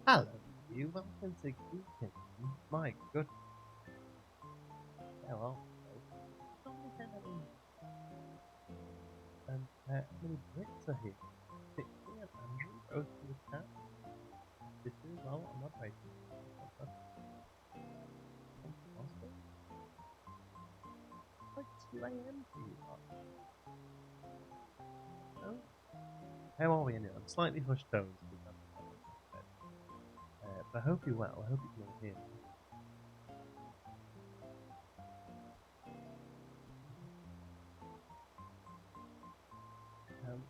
Hello, you. Welcome to Geekism. My goodness. How are you? Somebody said that in. And how many Brits are here? Dixie and Andrew, both in the chat. Sister as well. I'm not waiting. Fantastic. It's like 2 a.m. for you lot. Oh. How are we anyway? I'm slightly hushed tones because I'm bed. But I hope you're well. I hope you can all hear me.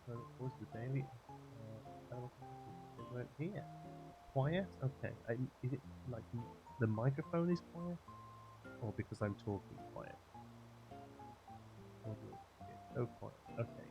So it was the daily they weren't here. Quiet? Okay. Is it like the microphone is quiet? Or because I'm talking quiet? Audio is so quiet. Okay.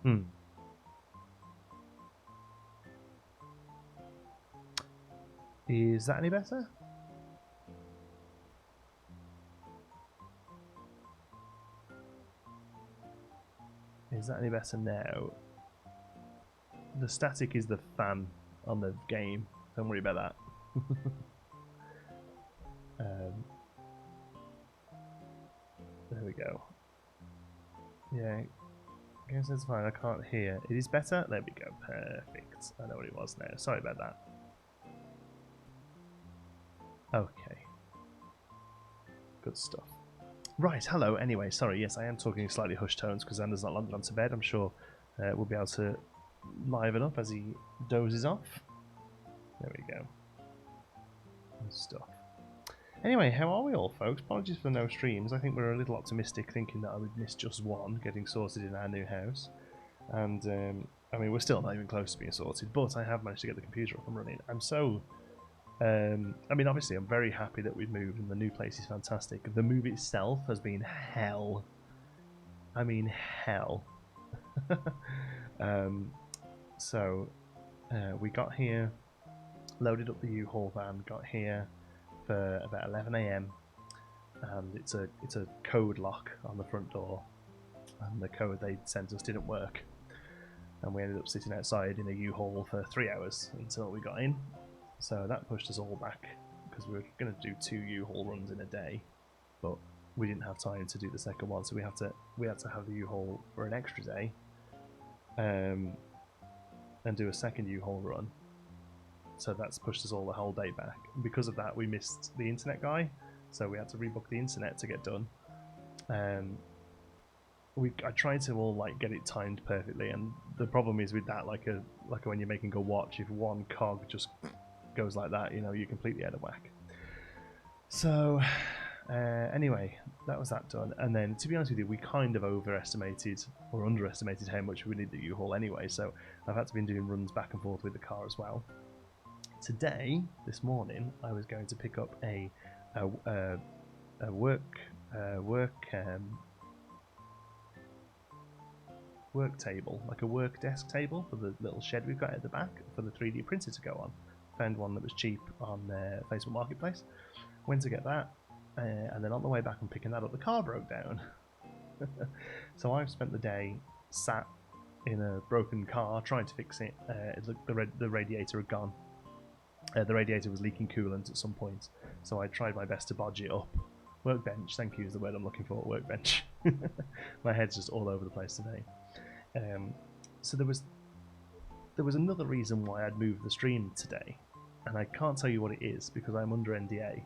Hmm. Is that any better? Is that any better now? The static is the fan on the game. Don't worry about that. There we go. Yeah, game says fine. I can't hear. It is better. There we go. Perfect. I know what it was now. Sorry about that. Okay. Good stuff. Right. Hello. Anyway, sorry. Yes, I am talking slightly hushed tones because Xander's not landed onto bed. I'm sure we'll be able to liven up as he dozes off. There we go. Good stuff. Anyway, how are we all, folks? Apologies for no streams. I think we're a little optimistic, thinking that I would miss just one getting sorted in our new house. And, I mean, we're still not even close to being sorted, but I have managed to get the computer up and running. I'm so... I mean, obviously, I'm very happy that we've moved, and the new place is fantastic. The move itself has been hell. I mean, hell. So, we got here, loaded up the U-Haul van, got here for about 11 a.m. and it's a code lock on the front door, and the code they sent us didn't work, and we ended up sitting outside in a U-Haul for 3 hours until we got in. So that pushed us all back because we were going to do 2 U-Haul runs in a day, but we didn't have time to do the second one, so we had to have the U-Haul for an extra day, and do a second U-Haul run. So that's pushed us all the whole day back. And because of that, we missed the internet guy, so we had to rebook the internet to get done. I tried to all like get it timed perfectly, and the problem is with that, like when you're making a watch, if one cog just goes like that, you're completely out of whack. So anyway, that was that done. And then, to be honest with you, we kind of overestimated or underestimated how much we need the U-Haul anyway. So I've had to be doing runs back and forth with the car as well. Today, this morning, I was going to pick up a work table, like a work desk table for the little shed we've got at the back for the 3D printer to go on. Found one that was cheap on Facebook Marketplace. Went to get that, and then on the way back and picking that up, the car broke down. So I've spent the day sat in a broken car trying to fix it. The radiator had gone. The radiator was leaking coolant at some point, so I tried my best to bodge it up. Workbench, thank you, is the word I'm looking for. Workbench. My head's just all over the place today. So there was another reason why I'd moved the stream today, and I can't tell you what it is because I'm under NDA.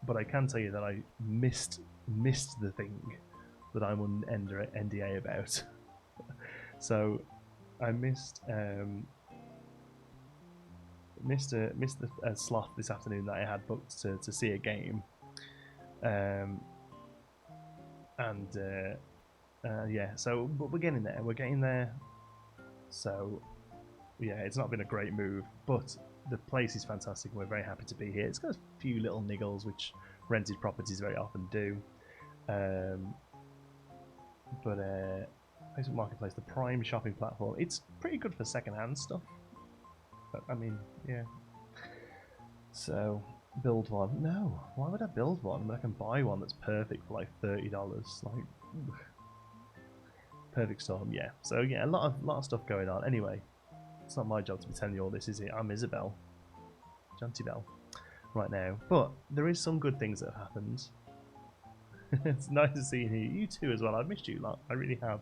But I can tell you that I missed the thing that I'm under NDA about. So I missed a slot this afternoon that I had booked to see a game, and Yeah, so but we're getting there. We're getting there. So yeah, it's not been a great move, but the place is fantastic. And we're very happy to be here. It's got a few little niggles, which rented properties very often do. But Facebook Marketplace, the prime shopping platform, it's pretty good for second-hand stuff. But, I mean, yeah. So, build one. No, why would I build one? I mean, I can buy one that's perfect for like $30. Like, perfect storm, yeah. So yeah, a lot of stuff going on. Anyway, it's not my job to be telling you all this, is it? I'm Isabel, Janty Bell, right now. But there is some good things that have happened. It's nice to see you too as well. I've missed you a lot. I really have.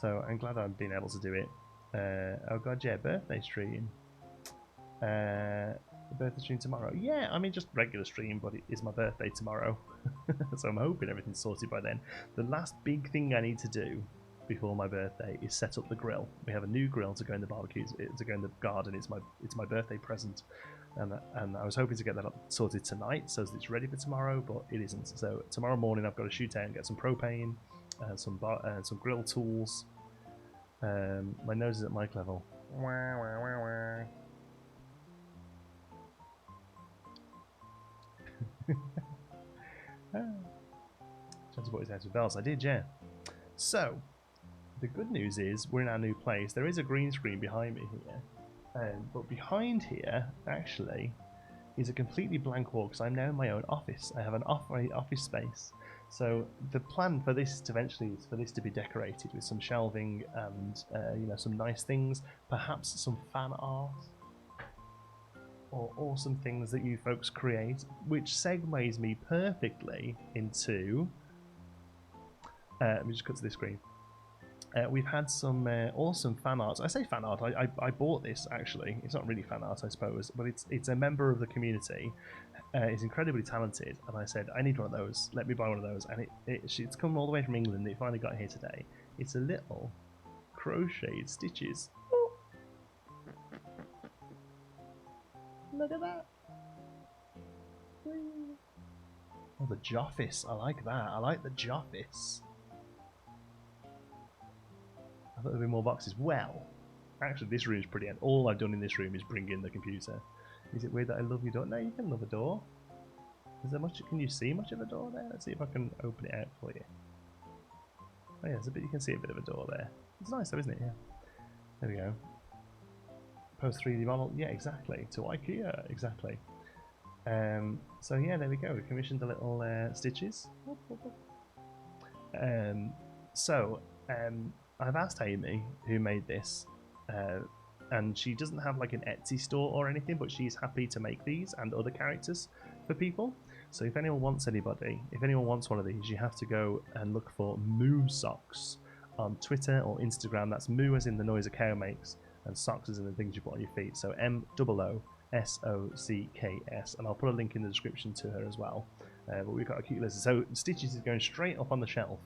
So I'm glad I've been able to do it. Oh god, yeah, birthday stream. Birthday stream tomorrow. Yeah, I mean just regular stream, but it is my birthday tomorrow. So I'm hoping everything's sorted by then. The last big thing I need to do before my birthday is set up the grill. We have a new grill to go in the barbecues, to go in the garden. It's my birthday present, and I was hoping to get that sorted tonight so that it's ready for tomorrow, but it isn't. So tomorrow morning I've got to shoot out and get some propane, some grill tools. My nose is at mic level. Trying to put his house with bells. I did, yeah. So the good news is we're in our new place. There is a green screen behind me here, but behind here actually is a completely blank wall because I'm now in my own office. I have an office space. So the plan for this eventually is for this to be decorated with some shelving and some nice things, perhaps some fan art or awesome things that you folks create, which segues me perfectly into. Let me just cut to this screen. We've had some awesome fan art. I say fan art. I bought this actually. It's not really fan art, I suppose, but it's a member of the community. Is incredibly talented, and I said I need one of those. Let me buy one of those, and it's come all the way from England. It finally got here today. It's a little crocheted stitches. Oh. Look at that. Oh, the Joffice. I like that. I like the Joffice. I thought there'd be more boxes. Well, actually, this room's pretty end. All I've done in this room is bring in the computer. Is it weird that I love your door? No, you can love a door. Is there much? Can you see much of a door there? Let's see if I can open it out for you. Oh yeah, there's a bit. You can see a bit of a door there. It's nice though, isn't it? Yeah. There we go. Post 3D model. Yeah, exactly. To IKEA. Exactly. So yeah, there we go. We commissioned the little stitches. I've asked Amy, who made this, and she doesn't have like an Etsy store or anything, but she's happy to make these and other characters for people. So if anyone wants one of these, you have to go and look for Moo Socks on Twitter or Instagram. That's Moo as in the noise a cow makes, and socks as in the things you put on your feet. So MOOSOCKS, and I'll put a link in the description to her as well. But we've got a cute list. So Stitches is going straight up on the shelf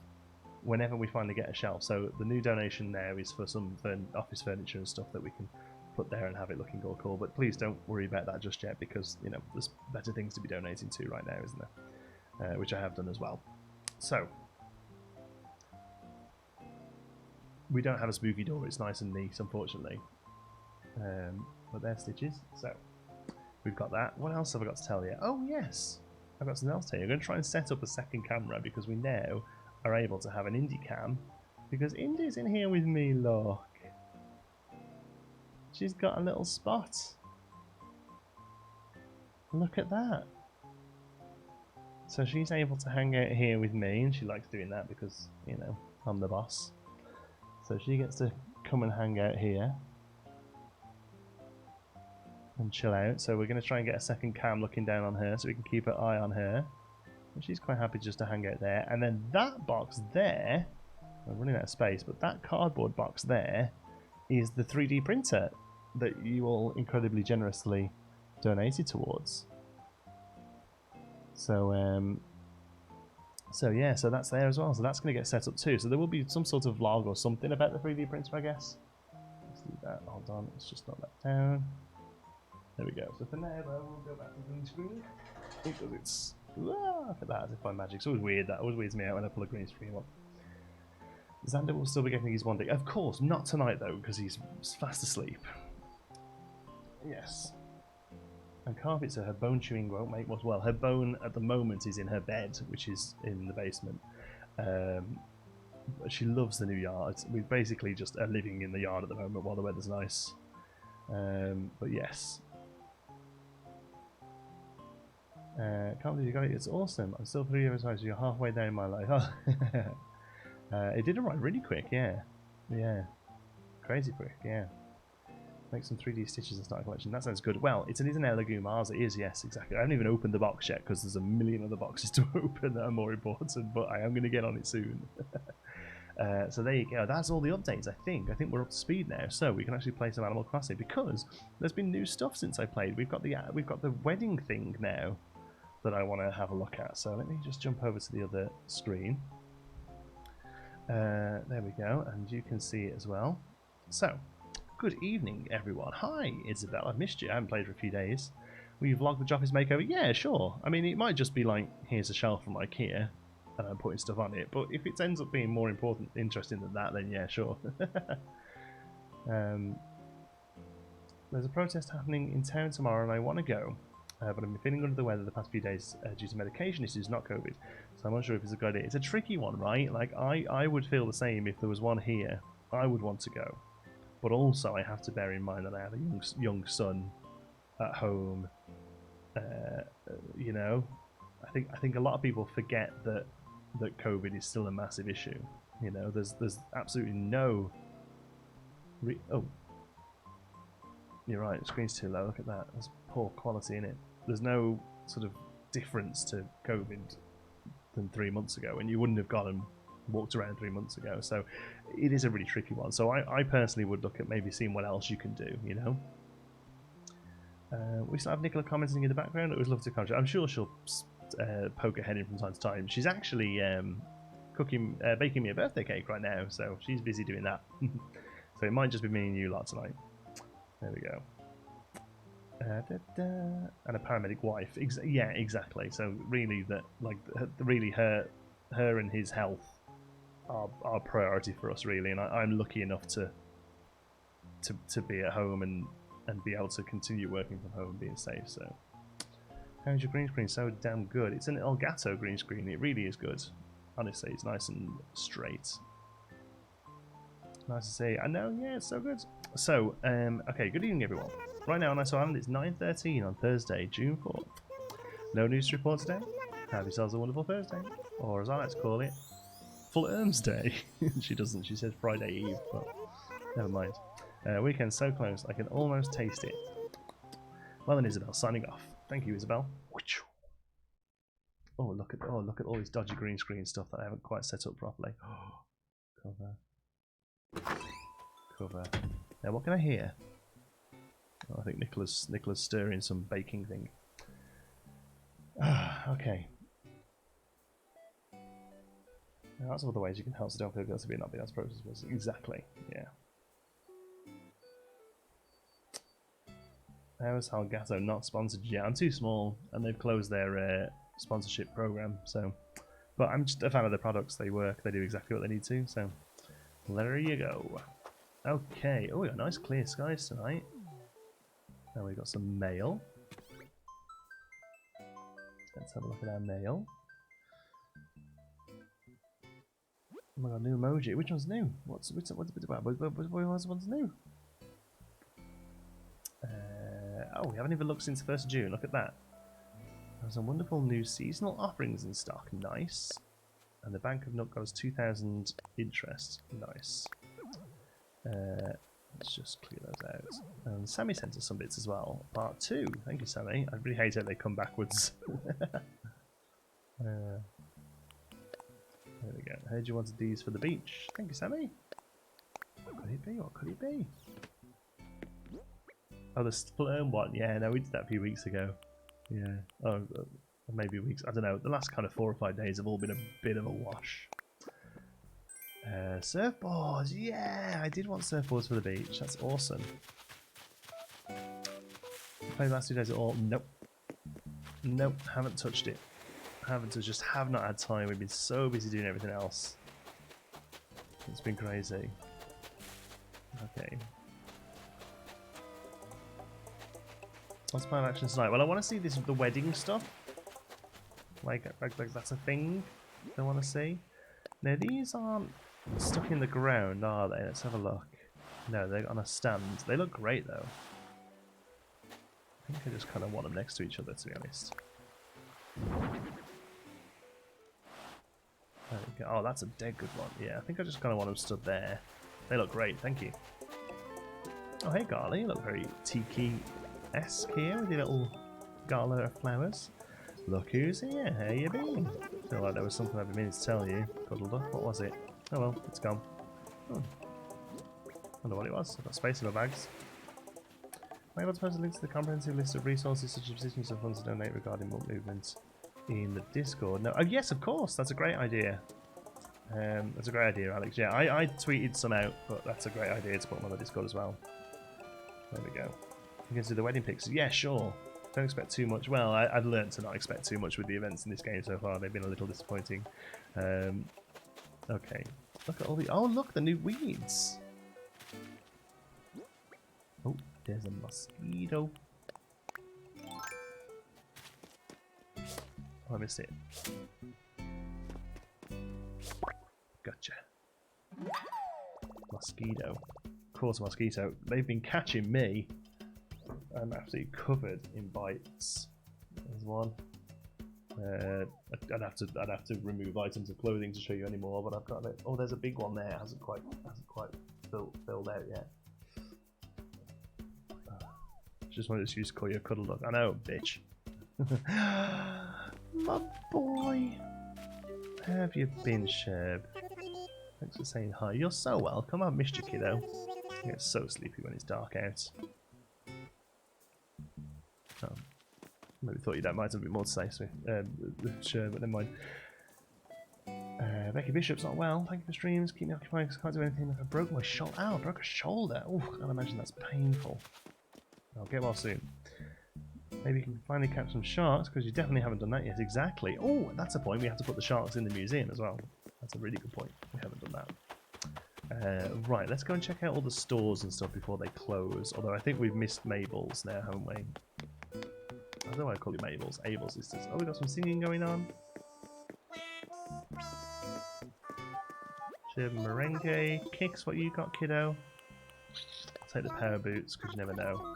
whenever we finally get a shelf. So the new donation there is for some office furniture and stuff that we can put there and have it looking all cool. But please don't worry about that just yet, because there's better things to be donating to right now, isn't there? Which I have done as well. So we don't have a spooky door. It's nice and neat, unfortunately. But they're Stitches. So we've got that. What else have I got to tell you? Oh yes, I've got something else to tell you. I'm going to try and set up a second camera because we now are able to have an indie cam, because Indie's in here with me. Look, she's got a little spot. Look at that. So she's able to hang out here with me, and she likes doing that because I'm the boss. So she gets to come and hang out here and chill out. So we're going to try and get a second cam looking down on her so we can keep an eye on her. And she's quite happy just to hang out there. And then that box there, I'm running out of space, but that cardboard box there is the 3D printer that you all incredibly generously donated towards. So yeah, so that's there as well. So that's going to get set up too. So there will be some sort of vlog or something about the 3D printer, I guess. Let's leave that. Hold on, let's just knock that down. There we go. So for now, we'll go back to green screen because it's look at that, as if by magic. It's always weird. That always weirds me out when I pull a green screen up. Xander will still be getting his one day. Of course, not tonight though, because he's fast asleep. Yes. And carpet, so her bone chewing won't make much. Well, her bone at the moment is in her bed, which is in the basement. But she loves the new yard. We basically just are living in the yard at the moment while the weather's nice. But yes. Can't believe you got it. It's awesome. I'm still 3 years old, so you're halfway there in my life. It did arrive really quick, yeah. Yeah. Crazy quick, yeah. Make some 3D stitches and start a collection. That sounds good. Well, it is an heirloom ours. It is, yes, exactly. I haven't even opened the box yet because there's a million other boxes to open that are more important, but I am going to get on it soon. So there you go. That's all the updates, I think. I think we're up to speed now, so we can actually play some Animal Crossing because there's been new stuff since I played. We've got the wedding thing now that I want to have a look at. So let me just jump over to the other screen. There we go, and you can see it as well. So, good evening, everyone. Hi, Isabel. I've missed you. I haven't played for a few days. Will you vlog the Joffy's makeover? Yeah, sure. I mean, it might just be like, here's a shelf from IKEA, and I'm putting stuff on it. But if it ends up being more interesting than that, then yeah, sure. There's a protest happening in town tomorrow, and I want to go. But I've been feeling under the weather the past few days due to medication issues, not COVID. So I'm not sure if it's a good idea. It's a tricky one, right? Like, I would feel the same if there was one here. I would want to go. But also, I have to bear in mind that I have a young son at home. You know, I think a lot of people forget that COVID is still a massive issue. You know, there's absolutely no... Oh. You're right, the screen's too low. Look at that. There's poor quality in it. There's no sort of difference to COVID than 3 months ago, and you wouldn't have walked around 3 months ago. So it is a really tricky one. So I personally would look at maybe seeing what else you can do, you know. We still have Nicola commenting in the background. I always love to comment. I'm sure she'll poke her head in from time to time. She's actually baking me a birthday cake right now, so she's busy doing that. So it might just be me and you lot tonight. There we go. And a paramedic wife. Yeah, exactly. So really, her and his health are priority for us, really. And I'm lucky enough to be at home and be able to continue working from home and being safe. So, how's your green screen? So damn good. It's an Elgato green screen. It really is good. Honestly, it's nice and straight. Nice to see. I know. Yeah, it's so good. So, okay. Good evening, everyone. Right now on Ice Island, it's 9:13 on Thursday, June 4th. No news to report today. Have yourselves a wonderful Thursday. Or as I like to call it, Flirms Day. She doesn't, she says Friday Eve, but never mind. Weekend's so close, I can almost taste it. Well then, Isabel, signing off. Thank you, Isabel. Oh, look at all this dodgy green screen stuff that I haven't quite set up properly. Cover. Now, what can I hear? Oh, I think Nicola's stirring some baking thing. Okay. Now, that's all the ways you can help so don't feel guilty about not being as process was. Exactly, yeah. How is Elgato not sponsored yet? I'm too small, and they've closed their sponsorship program. So, but I'm just a fan of their products. They work. They do exactly what they need to. So, there you go. Okay. Oh, we got nice clear skies tonight. Now we've got some mail. Let's have a look at our mail. Oh my god, new emoji. Which one's new? What's new? Oh, we haven't even looked since 1st of June. Look at that. There's some wonderful new seasonal offerings in stock. Nice. And the Bank of Nook got us 2,000 interest. Nice. Let's just clear those out. And Sammy sent us some bits as well. Part 2. Thank you, Sammy. I really hate it they come backwards. There we go. Heard you wanted these for the beach. Thank you, Sammy. What could it be? What could it be? Oh, the Splurm one. Yeah, no, we did that a few weeks ago. Yeah. Oh, maybe weeks. I don't know. The last kind of 4 or 5 days have all been a bit of a wash. Surfboards. Yeah, I did want surfboards for the beach. That's awesome. Played the last 2 days at all? Nope. Nope, haven't touched it. Just have not had time. We've been so busy doing everything else. It's been crazy. Okay. What's plan of action tonight? Well, I want to see the wedding stuff. Like that's a thing I want to see. Now these aren't stuck in the ground, are they? Let's have a look. No, they're on a stand. They look great though. I think I just kind of want them next to each other, to be honest. There we go. Oh, that's a dead good one. Yeah, I think I just kind of want them stood there. They look great, thank you. Oh, hey Garly, you look very tiki-esque here with your little gala of flowers. Look who's here, how you been? I feel like there was something I've been meaning to tell you, Cuddled up. What was it? Oh well, it's gone. Oh. Wonder what it was. I've got space in my bags. Am I able to post a link to the comprehensive list of resources such as positions and funds to donate regarding monk movements in the Discord? No. Oh yes, of course. That's a great idea. That's a great idea, Alex. Yeah, I tweeted some out, but that's a great idea to put them on the Discord as well. There we go. You can see the wedding pics. Yeah, sure. Don't expect too much. Well, I've learned to not expect too much with the events in this game so far. They've been a little disappointing. Okay. Look at all the... Oh, look, the new weeds. Oh, there's a mosquito. Oh, I missed it. Gotcha. Mosquito. Of course, mosquito. They've been catching me. I'm absolutely covered in bites. There's one. I'd have to remove items of clothing to show you anymore, but I've got it. Oh, there's a big one there. It hasn't quite filled out yet. Just wanted to use call you a cuddle dog. I know, bitch. My boy. How have you been, Sherb? Thanks for saying hi. You're so welcome. I've missed you, kiddo. I get so sleepy when it's dark out. Oh. Maybe thought you'd have a bit more to say, so, sure, but never mind. Becky Bishop's not well. Thank you for streams. Keep me occupied because I can't do anything. I broke my shoulder. Ow, I broke a shoulder. Oh, I can't imagine that's painful. I'll get well soon. Maybe you can finally catch some sharks because you definitely haven't done that yet. Exactly. Oh, that's a point. We have to put the sharks in the museum as well. That's a really good point. We haven't done that. Right, let's go and check out all the stores and stuff before they close. Although I think we've missed Mabel's now, haven't we? I don't know why I call it Mabel's. Abel's sisters. Oh, we got some singing going on. Shib merengue. Kicks, what you got, kiddo? I'll take the power boots because you never know.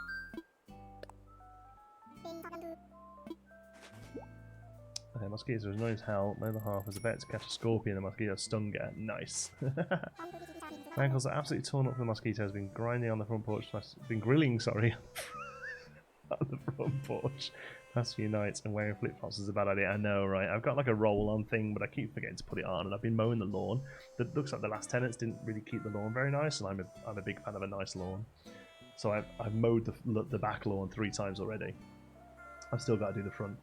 Okay, mosquitoes are annoying as hell. My other half was about to catch a scorpion and the mosquito stung her. Nice. My ankles are absolutely torn up from the mosquitoes. Been grinding on the front porch. Been grilling, sorry. On the front porch past few nights, and wearing flip-flops is a bad idea. I know, right? I've got like a roll-on thing, but I keep forgetting to put it on, and I've been mowing the lawn. That looks like the last tenants didn't really keep the lawn very nice, and I'm a big fan of a nice lawn. So I've mowed the back lawn 3 times already. I've still got to do the front,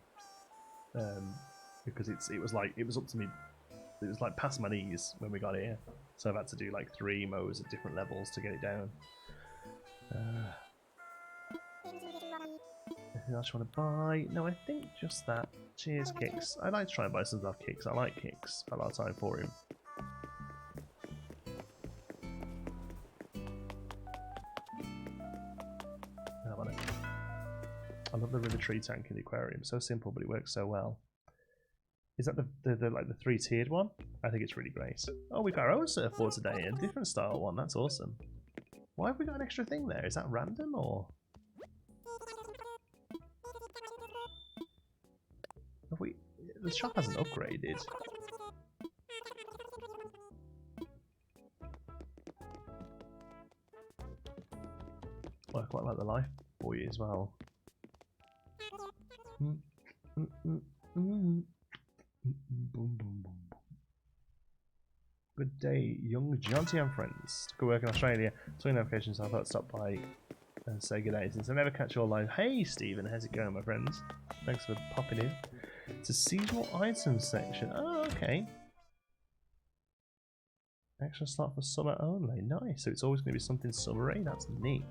because it was up to me. It was like past my knees when we got here, so I've had to do like 3 mows at different levels to get it down. Anything else you want to buy? No, I think just that. Cheers, Kicks. I'd like to try and buy some stuff, Kicks. I like Kicks. I've got a lot of time for him. I love the river tree tank in the aquarium. So simple, but it works so well. Is that the like the 3-tiered one? I think it's really great. Oh, we've got our own surfboard today, a different style one. That's awesome. Why have we got an extra thing there? Is that random or? Have we? The shop hasn't upgraded. Well, I quite like the life buoy as well. Good day, young Jonty and friends. Took a work in Australia. Saw your notifications, so I thought I'd stop by and say good day. Since I never catch you all live. Hey Stephen, how's it going, my friends? Thanks for popping in. It's a seasonal items section. Oh, okay. Extra slot for summer only. Nice. So it's always going to be something summery. That's neat.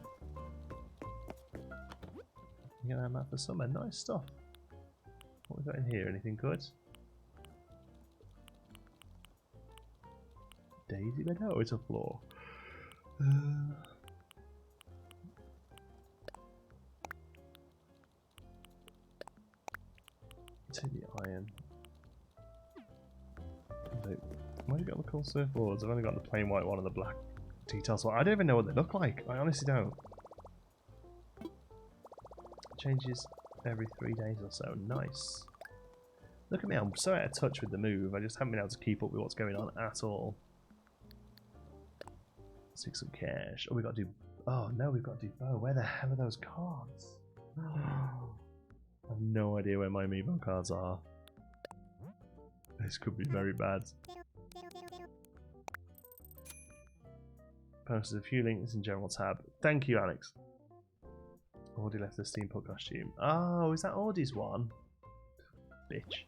You get that map for summer. Nice stuff. What we got in here? Anything good? daisy bed? Oh, it's a floor. Take the iron. Why have you got the cool surfboards? I've only got the plain white one and the black details. I don't even know what they look like. I honestly don't. Changes every 3 days or so. Nice. Look at me, I'm so out of touch with the move. I just haven't been able to keep up with what's going on at all. Stick some cash. Oh, we got to do. Oh no, we've got to do bow. Where the hell are those cards? I have no idea where my amiibo cards are. This could be very bad. Posted a few links in general tab. Thank you, Alex. Audie left the steampunk costume. Oh, is that Audie's one? Bitch.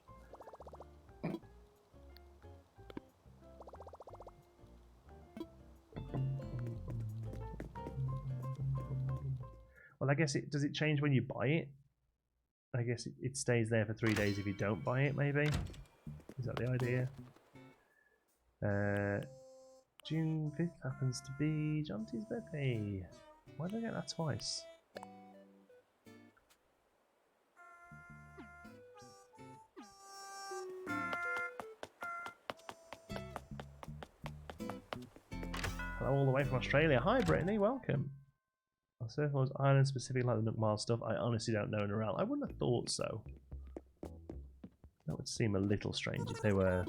Well, I guess it does it change when you buy it? I guess it stays there for 3 days if you don't buy it, maybe? Is that the idea? June 5th happens to be Jonty's birthday. Why did I get that twice? Hello all the way from Australia. Hi Brittany, welcome. Are surfboards island specific like the Nook Mile stuff? I honestly don't know, Narelle. I wouldn't have thought so. That would seem a little strange if they were...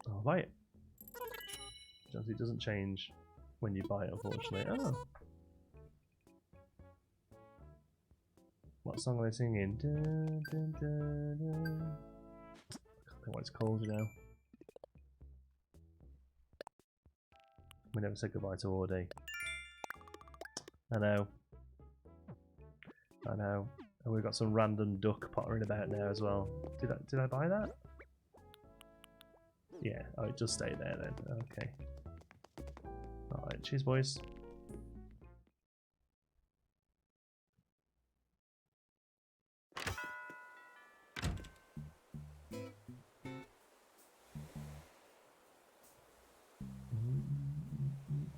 Oh, buy it. It doesn't change when you buy it, unfortunately. Oh. What song are they singing? Dun, dun, dun, dun. I can't think what it's called, you know. We never said goodbye to Audie. I know. I know. And we've got some random duck pottering about now as well. Did I buy that? Yeah. Oh, it just stayed there then. Okay. Alright, cheers boys.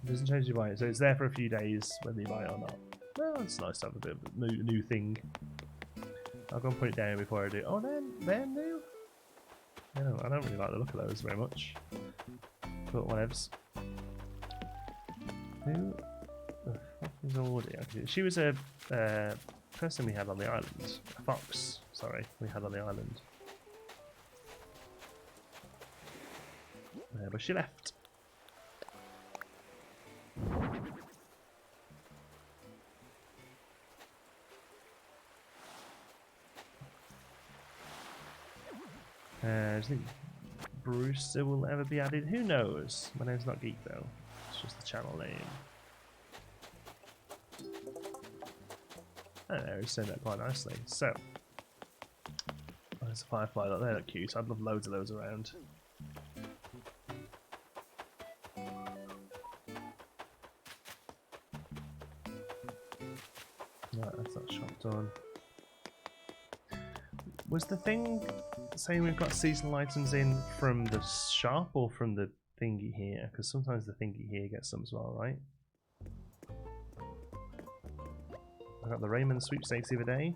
It doesn't change you buy it, so it's there for a few days whether you buy it or not. Well, it's nice to have a bit of a new thing. I'll go and put it down before I do. Oh, they're new? I don't really like the look of those very much. But whatevs. Who the fuck is Audie? She was a person we had on the island. A fox, sorry, we had on the island. But she left. Do you think Brewster will ever be added? Who knows? My name's not Geek though. It's just the channel name. I don't know, he's saying that quite nicely. So, there's a firefly. They look cute. I'd love loads of those around. Right, that's that shop done. Was the thing saying we've got seasonal items in from the shop or from the thingy here? Because sometimes the thingy here gets some as well, right? I got the Raymond sweepstakes the other day.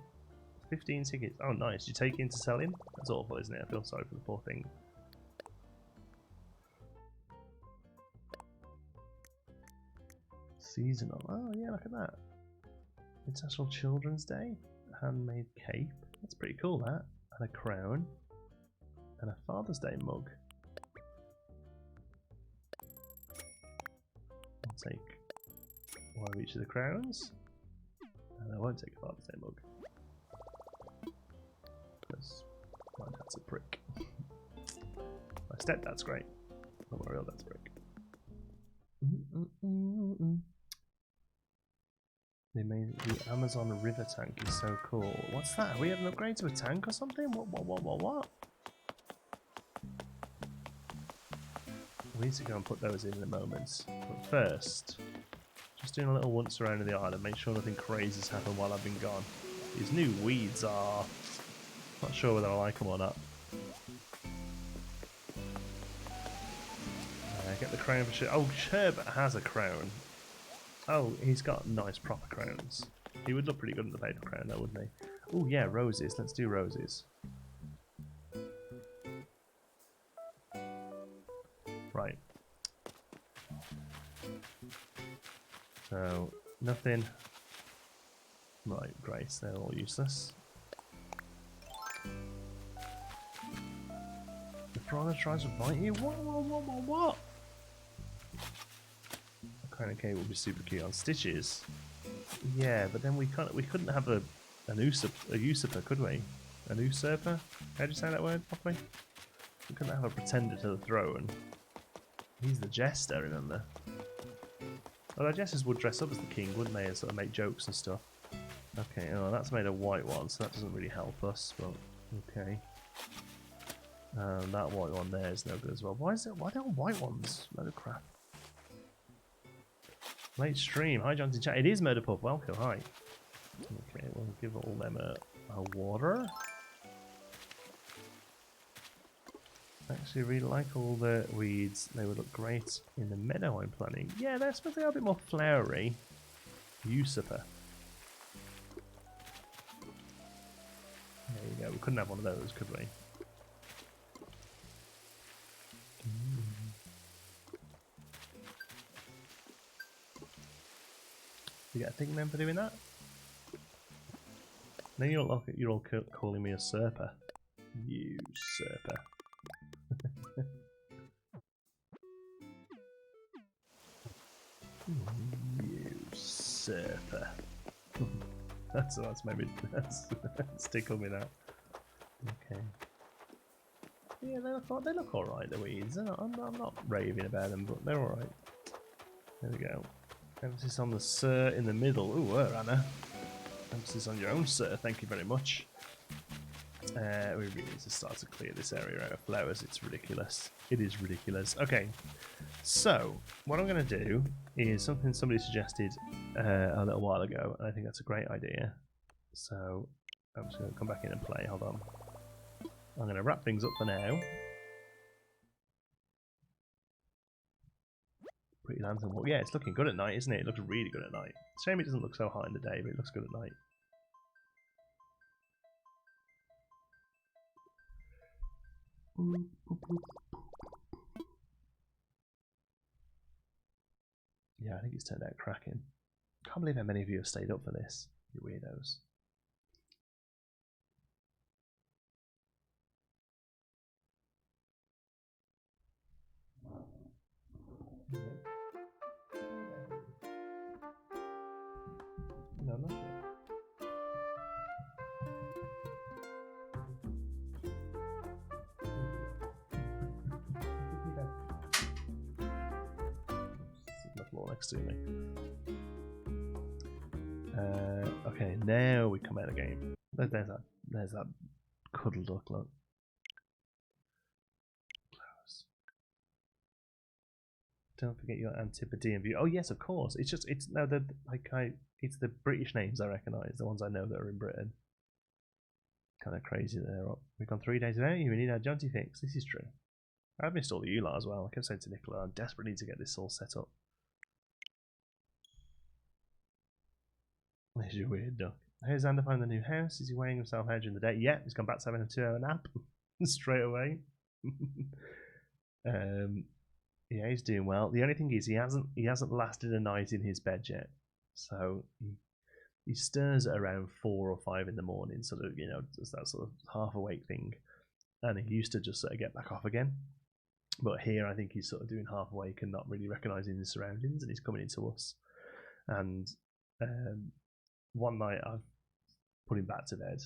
15 tickets. Oh, nice. You take in to sell him? That's awful, isn't it? I feel sorry for the poor thing. Seasonal. Oh, yeah, look at that. International Children's Day. Handmade cape. That's pretty cool, that. And a crown. And a Father's Day mug. I'll take one of each of the crowns. And I won't take a Father's Day mug. Because my dad's a prick. My stepdad's great. But my real dad's a prick. The Amazon River tank is so cool. What's that? Are we having an upgrade to a tank or something? What? We need to go and put those in a moment. But first, just doing a little once around the island, make sure nothing crazy has happened while I've been gone. These new weeds are... Not sure whether I like them or not. Get the crown for sure. Oh, Sherbet has a crown. Oh, he's got nice proper crowns. He would look pretty good in the paper crown though, wouldn't he? Oh yeah, roses. Let's do roses. Right. So, nothing. Right, great. They're all useless. The piranha tries to bite you? What? A crown and cape would be super cute on stitches. Yeah, but then we couldn't have an usurper, could we? An usurper? How do you say that word properly? We couldn't have a pretender to the throne. He's the jester, remember? Although jesters would dress up as the king, wouldn't they, and sort of make jokes and stuff. Okay, oh, that's made a white one, so that doesn't really help us, but okay. That white one there is no good as well. Why are there all white ones? Load of crap. Late stream. Hi, Johnson chat. It is Murder Pup. Welcome. Hi. Okay, we'll give all them a water. Actually, really like all the weeds. They would look great in the meadow I'm planning. Yeah, they're supposed to be a bit more flowery. Usurper. There you go. We couldn't have one of those, could we? You get a thing then for doing that? Then you're all calling me a serper. Usurper. Usurper. that's maybe that's tickle me that. Okay. Yeah, they look alright, the weeds. I'm not raving about them, but they're alright. There we go. Emphasis on the sir in the middle. Ooh, Anna. Emphasis on your own sir, thank you very much. We really need to start to clear this area out of flowers. It's ridiculous. It is ridiculous. Okay, so what I'm going to do is something somebody suggested a little while ago, and I think that's a great idea. So I'm just going to come back in and play. Hold on. I'm going to wrap things up for now. Pretty lantern. Well, yeah, it's looking good at night, isn't it? It looks really good at night. Shame it doesn't look so hot in the day, but it looks good at night. Yeah, I think it's turned out cracking. Can't believe how many of you have stayed up for this, you weirdos. No, not yet. The floor next to me. Okay, now we come out of the game. There's that cuddle duck, look. Close. Don't forget your Antipodean view. Oh yes, of course. It's the British names I recognise, the ones I know that are in Britain. Kind of crazy there. We've gone 3 days without you. We need our jaunty fix. This is true. I've missed all the you lot as well. I kept saying to Nicola, I desperately need to get this all set up. There's your weird duck. Here's Xander finding the new house. Is he weighing himself out during the day? Yeah, he's gone back to having a 2-hour nap straight away. Yeah, he's doing well. The only thing is he hasn't lasted a night in his bed yet. So he stirs at around 4 or 5 in the morning, sort of, just that sort of half awake thing. And he used to just sort of get back off again. But here I think he's sort of doing half awake and not really recognising his surroundings, and he's coming into us. And one night I've put him back to bed,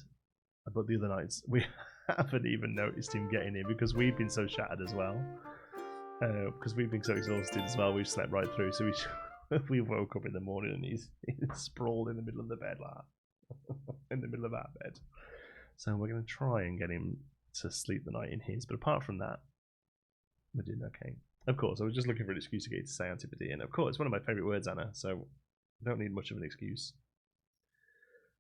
but the other nights we haven't even noticed him getting in because we've been so shattered as well. Because we've been so exhausted as well, we've slept right through. So we woke up in the morning and he's sprawled in the middle of the bed, like in the middle of our bed. So we're going to try and get him to sleep the night in his. But apart from that, we're doing okay. Of course, I was just looking for an excuse to get you to say Antipodean. Of course, it's one of my favourite words, Anna. So I don't need much of an excuse.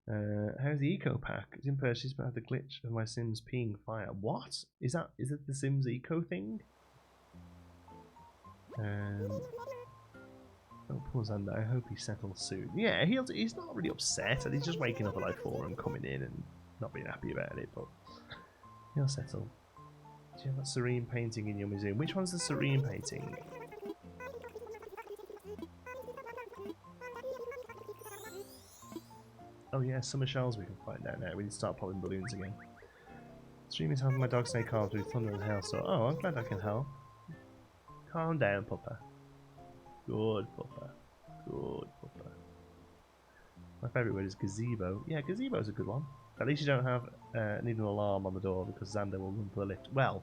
How's the eco pack? It's in purchase, but I have the glitch of my Sims peeing fire. What? Is it the Sims eco thing? Oh, poor Xander. I hope he settles soon. Yeah, he's not really upset, and he's just waking up at like 4 and coming in and not being happy about it, but he'll settle. Do you have that serene painting in your museum? Which one's the serene painting? Oh yeah, summer shells we can find out now. We need to start popping balloons again. Stream is helping my dog stay calm through thunder and hail, so oh, I'm glad I can help. Calm down, Puppa. Good, Puppa. Good, Puppa. My favourite word is gazebo. Yeah, gazebo is a good one. At least you don't have need an alarm on the door because Xander will run for the lift. Well,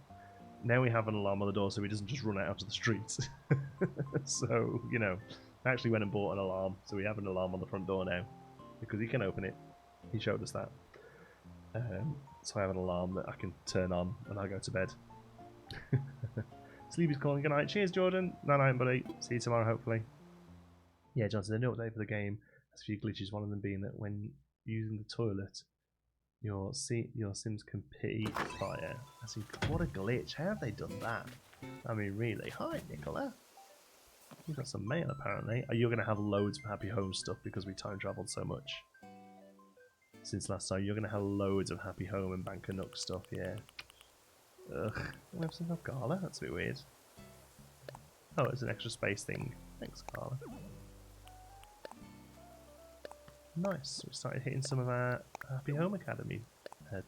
now we have an alarm on the door so he doesn't just run out onto the streets. So, you know, I actually went and bought an alarm, so we have an alarm on the front door now because he can open it. He showed us that. So I have an alarm that I can turn on and I'll go to bed. Sleepy's calling. Good night. Cheers, Jordan. Night night, buddy. See you tomorrow, hopefully. Yeah, Johnson, a new update for the game has a few glitches, one of them being that when using the toilet, your Sims can pee fire. What a glitch. How have they done that? I mean, really. Hi, Nicola. You've got some mail, apparently. Are you going to have loads of Happy Home stuff because we time travelled so much since last time? You're going to have loads of Happy Home and Banker Nook stuff, yeah. Ugh. We have some of Gala? That's a bit weird. Oh, it's an extra space thing. Thanks, Carla. Nice. We started hitting some of our Happy Home Academy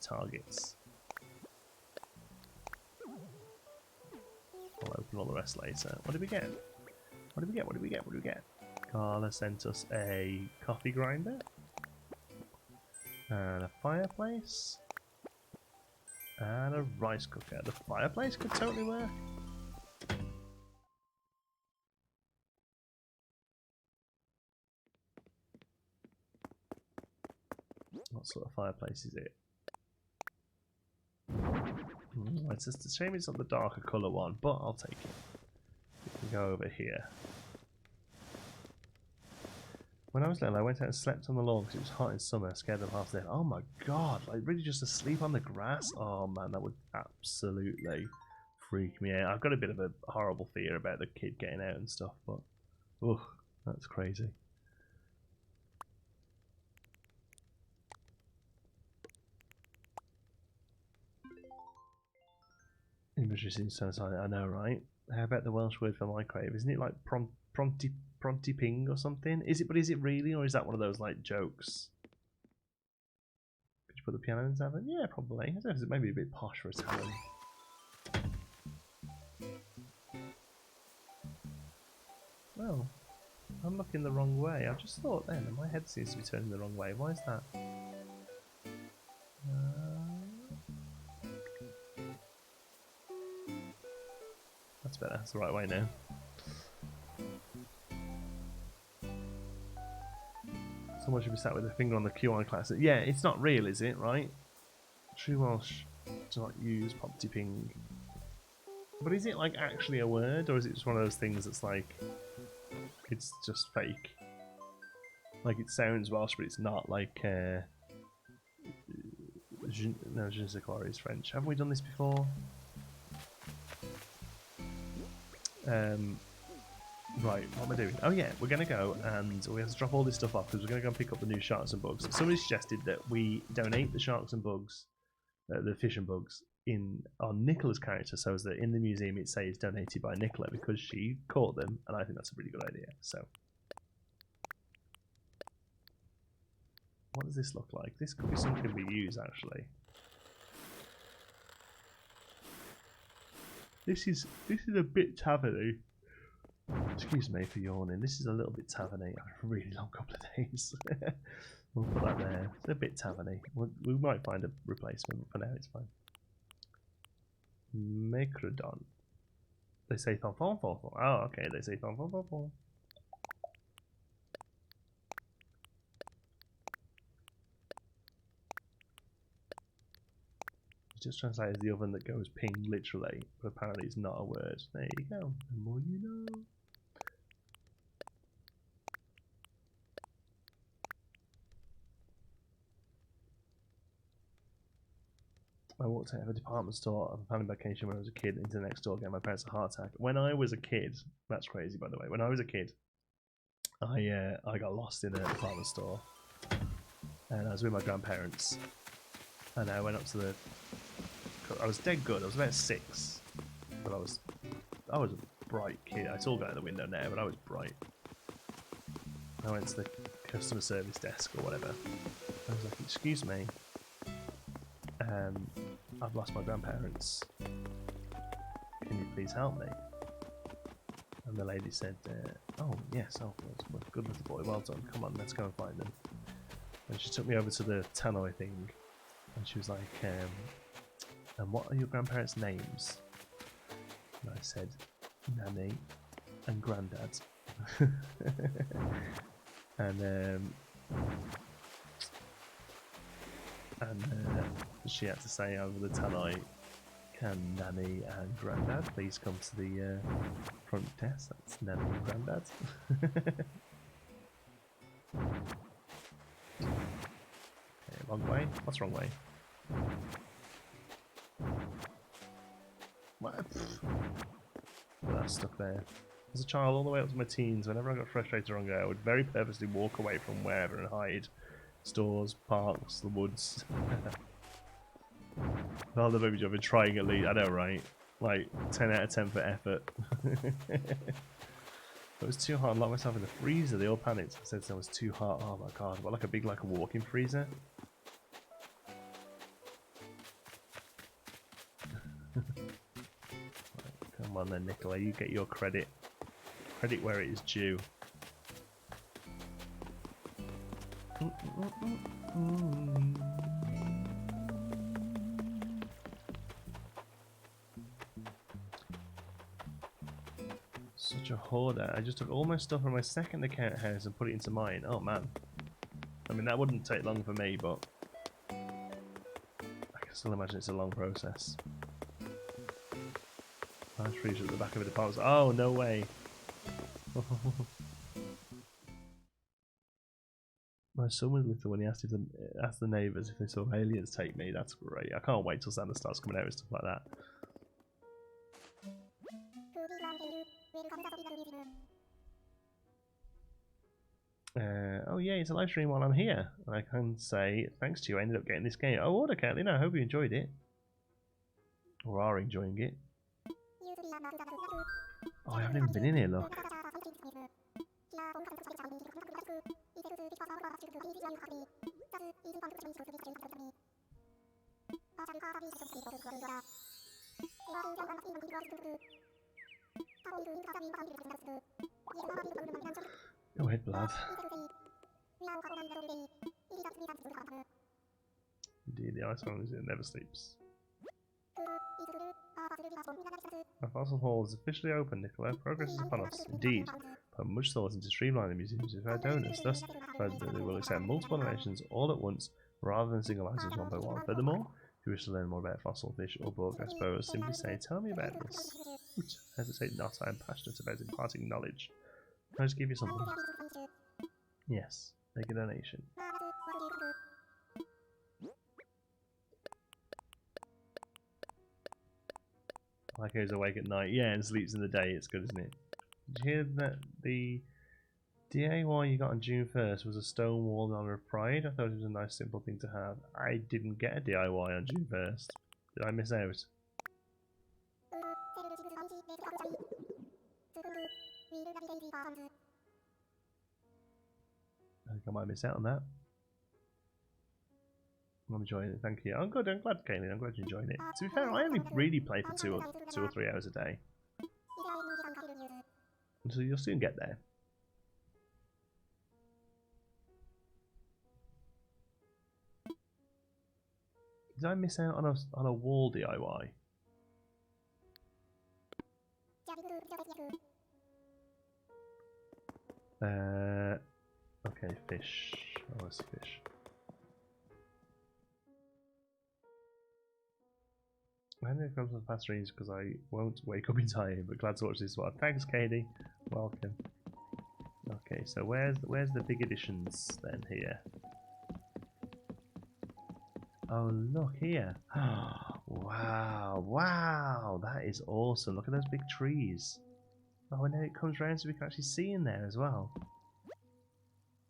targets. I'll open all the rest later. What did we get? What did we get? What did we get? What did we get? Carla sent us a coffee grinder. And a fireplace. And a rice cooker. The fireplace could totally work. What sort of fireplace is it? It's just a shame it's not the darker colour one, but I'll take it. We can go over here. When I was little, I went out and slept on the lawn because it was hot in summer, scared them half to death. Oh my god, like really just to sleep on the grass? Oh man, that would absolutely freak me out. I've got a bit of a horrible fear about the kid getting out and stuff, but ugh, that's crazy. Imagery seems so silent, I know, right? How about the Welsh word for microwave? Isn't it like pronti ping or something? Is it? But is it really, or is that one of those like jokes? Could you put the piano in tavern? Yeah, probably. I don't know if it may be a bit posh for a tavern. Oh, I'm looking the wrong way. I just thought then, my head seems to be turning the wrong way. Why is that? That's better. That's the right way now. Someone should be sat with a finger on the QR classic. Yeah, it's not real, is it? Right? True Welsh do not use Popty Ping. But is it like actually a word, or is it just one of those things that's like it's just fake? Like it sounds Welsh, but it's not. Like no, je ne sais quoi is French. Haven't we done this before? Right, what am I doing? Oh yeah, we're going to go and we have to drop all this stuff off because we're going to go and pick up the new sharks and bugs. Somebody suggested that we donate the sharks and bugs, the fish and bugs, on Nicola's character so that in the museum it says donated by Nicola because she caught them, and I think that's a really good idea. So, what does this look like? This could be something we use actually. This is a bit taverny. Excuse me for yawning. This is a little bit taverny. A really long couple of days. We'll put that there. It's a bit taverny. We might find a replacement, but for now it's fine. Microdon. They say thon thon thon thon. Oh, okay. They say thon thon thon thon. It just translates as the oven that goes ping literally, but apparently it's not a word. There you go. The more you know. I walked out of a department store on a family vacation when I was a kid into the next door, getting my parents a heart attack. When I was a kid, that's crazy by the way. When I was a kid, I got lost in a department store, and I was with my grandparents, and I went up to the. I was dead good. I was about 6, but I was a bright kid. I still go out the window now, but I was bright. I went to the customer service desk or whatever. I was like, "Excuse me, I've lost my grandparents. Can you please help me?" And the lady said, "Oh yes, oh good little boy, well done. Come on, let's go and find them." And she took me over to the tannoy thing, and she was like, "And what are your grandparents' names?" And I said, "Nanny and Grandad." and she had to say over the tannoy, "Can Nanny and Grandad please come to the front desk?" That's Nanny and Grandad. Okay, wrong way? What's wrong way? What? That's stuck there. As a child, all the way up to my teens, whenever I got frustrated or hungry, I would very purposely walk away from wherever and hide. Stores, parks, the woods. All the baby job in trying at least. I know, right? Like 10 out of 10 for effort. It was too hot. I locked myself in the freezer. They all panicked. I said it was too hot. Oh my god! What, like a big, like a walk-in freezer? Come on then, Nicola. You get your credit. Credit where it is due. Such a hoarder. I just took all my stuff from my second account house and put it into mine. Oh man. I mean, that wouldn't take long for me, but I can still imagine it's a long process. Large freezer at the back of a department. Oh, no way. My son was little when he asked the neighbours if they saw aliens take me. That's great. I can't wait till Santa starts coming out and stuff like that. Oh yeah, it's a live stream while I'm here. I can say thanks to you, I ended up getting this game. Oh, order, Kathleen. I hope you enjoyed it, or are enjoying it. Oh, I haven't even been in here. Look. Go ahead, Blood. Indeed, the ice one never sleeps. Our fossil hall is officially open, Nicola. Progress is upon us. Indeed, put much thought into streamlining the museums of our donors. Thus, they will accept multiple donations all at once, rather than single items one by one. Furthermore, if you wish to learn more about fossil fish or broadcast boas, simply say, "Tell me about this." Oops, hesitate not, I am passionate about imparting knowledge. Can I just give you something? Yes, make a donation. Like he's awake at night, yeah, and sleeps in the day. It's good, isn't it? Did you hear that the DIY you got on June 1st was a stone wall in honor of Pride? I thought it was a nice, simple thing to have. I didn't get a DIY on June 1st. Did I miss out? I think I might miss out on that. I'm enjoying it, thank you. I'm good, I'm glad, Kaylin, I'm glad you're enjoying it. To be fair, I only really play for 2 or 3 hours a day. So you'll soon get there. Did I miss out on a wall DIY? Okay, fish. Oh, let's see fish. I think it comes with fast range because I won't wake up in time, but glad to watch this one. Thanks, Katie. Welcome. Okay, so where's the big additions then here? Oh, look here. Wow, wow, that is awesome. Look at those big trees. Oh, and then it comes around so we can actually see in there as well.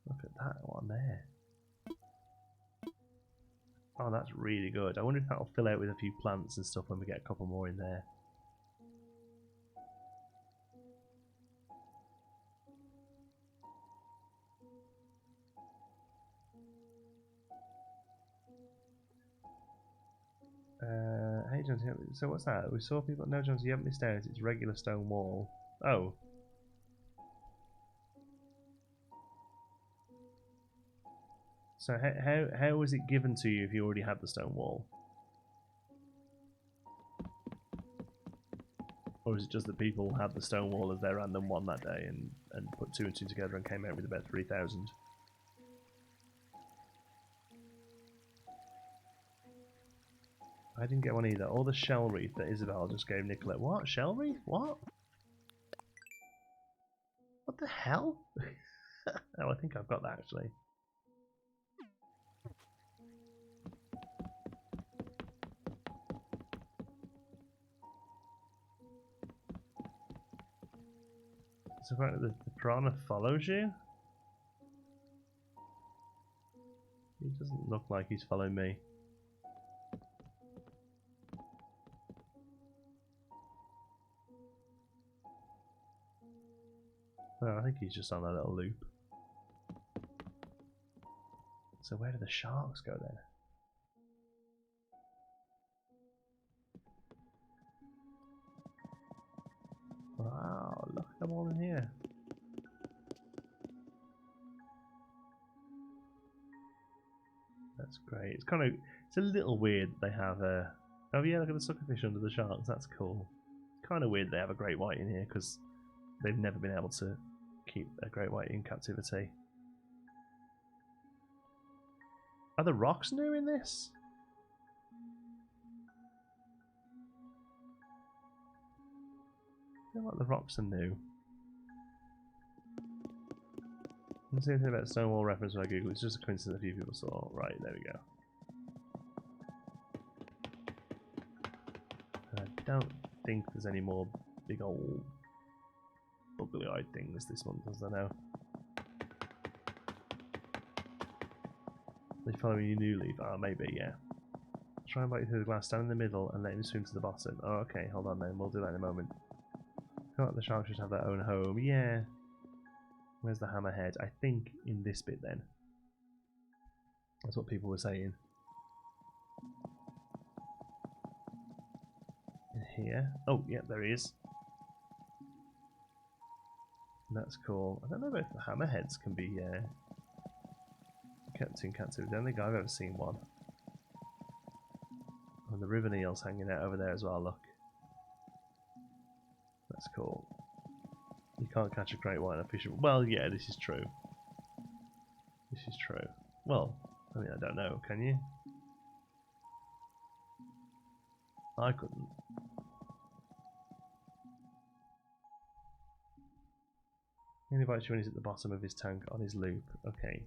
Look at that one there. Oh, that's really good. I wonder if that'll fill out with a few plants and stuff when we get a couple more in there. Hey Jones, so what's that? We saw people. No, Jones, you haven't missed out. It's regular stone wall. Oh. So how was it given to you if you already had the stone wall? Or is it just that people had the stone wall as their random one that day and put two and two together and came out with about 3,000? I didn't get one either. Or the shell wreath that Isabel just gave Nicolette. What? Shell wreath? What? What the hell? Oh, I think I've got that actually. So the piranha follows you? He doesn't look like he's following me. Oh, I think he's just on a little loop. So where do the sharks go then? Wow, look at them all in here. That's great. It's a little weird that they have a... Oh yeah, look at the suckerfish under the sharks. That's cool. It's kind of weird they have a great white in here because they've never been able to keep a great white in captivity. Are the rocks new in this? I feel like the rocks are new. I don't see anything about Stonewall reference when I Google. It's just a coincidence a few people saw. Right, there we go. I don't think there's any more big old bubbly-eyed things this month, as I know. They following you new leaf? Ah, maybe, yeah. Try and bite you through the glass, stand in the middle and let him swim to the bottom. Oh, okay, hold on then, we'll do that in a moment. I feel like the sharks should have their own home. Yeah. Where's the hammerhead? I think in this bit then. That's what people were saying. In here. Oh, yeah, there he is. That's cool. I don't know if the hammerheads can be kept in captivity. I don't think I've ever seen one. And the river eel's hanging out over there as well, look. That's cool. You can't catch a great white in a fish. Well, yeah, this is true. This is true. Well, I mean, I don't know. Can you? I couldn't. He only bites you when he's at the bottom of his tank on his loop. Okay.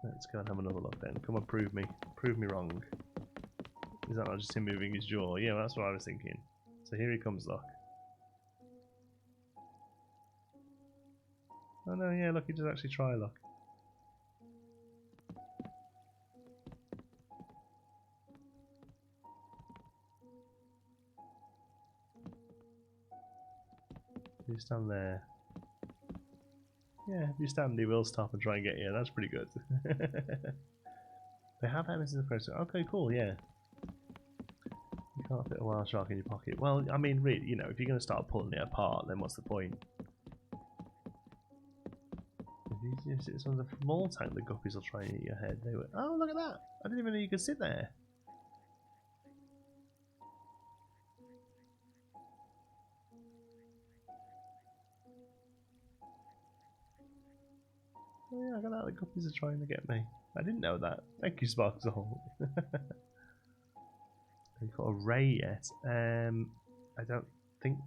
Let's go and have another look then. Come on, prove me wrong. Is that not just him moving his jaw? Yeah, well, that's what I was thinking. So here he comes, look. Oh no, yeah, look, he does actually try, look. You stand there. Yeah, if you stand, he will stop and try and get you. That's pretty good. They have hammers in the process. Okay, cool, yeah. You can't fit a wild shark in your pocket. Well, I mean, really, you know, if you're going to start pulling it apart, then what's the point? If it's on the small tank, the guppies will try and eat your head. They were, oh, look at that! I didn't even know you could sit there. Oh yeah, I got that. The guppies are trying to get me. I didn't know that. Thank you, Sparkle. Have you got a ray yet? I don't think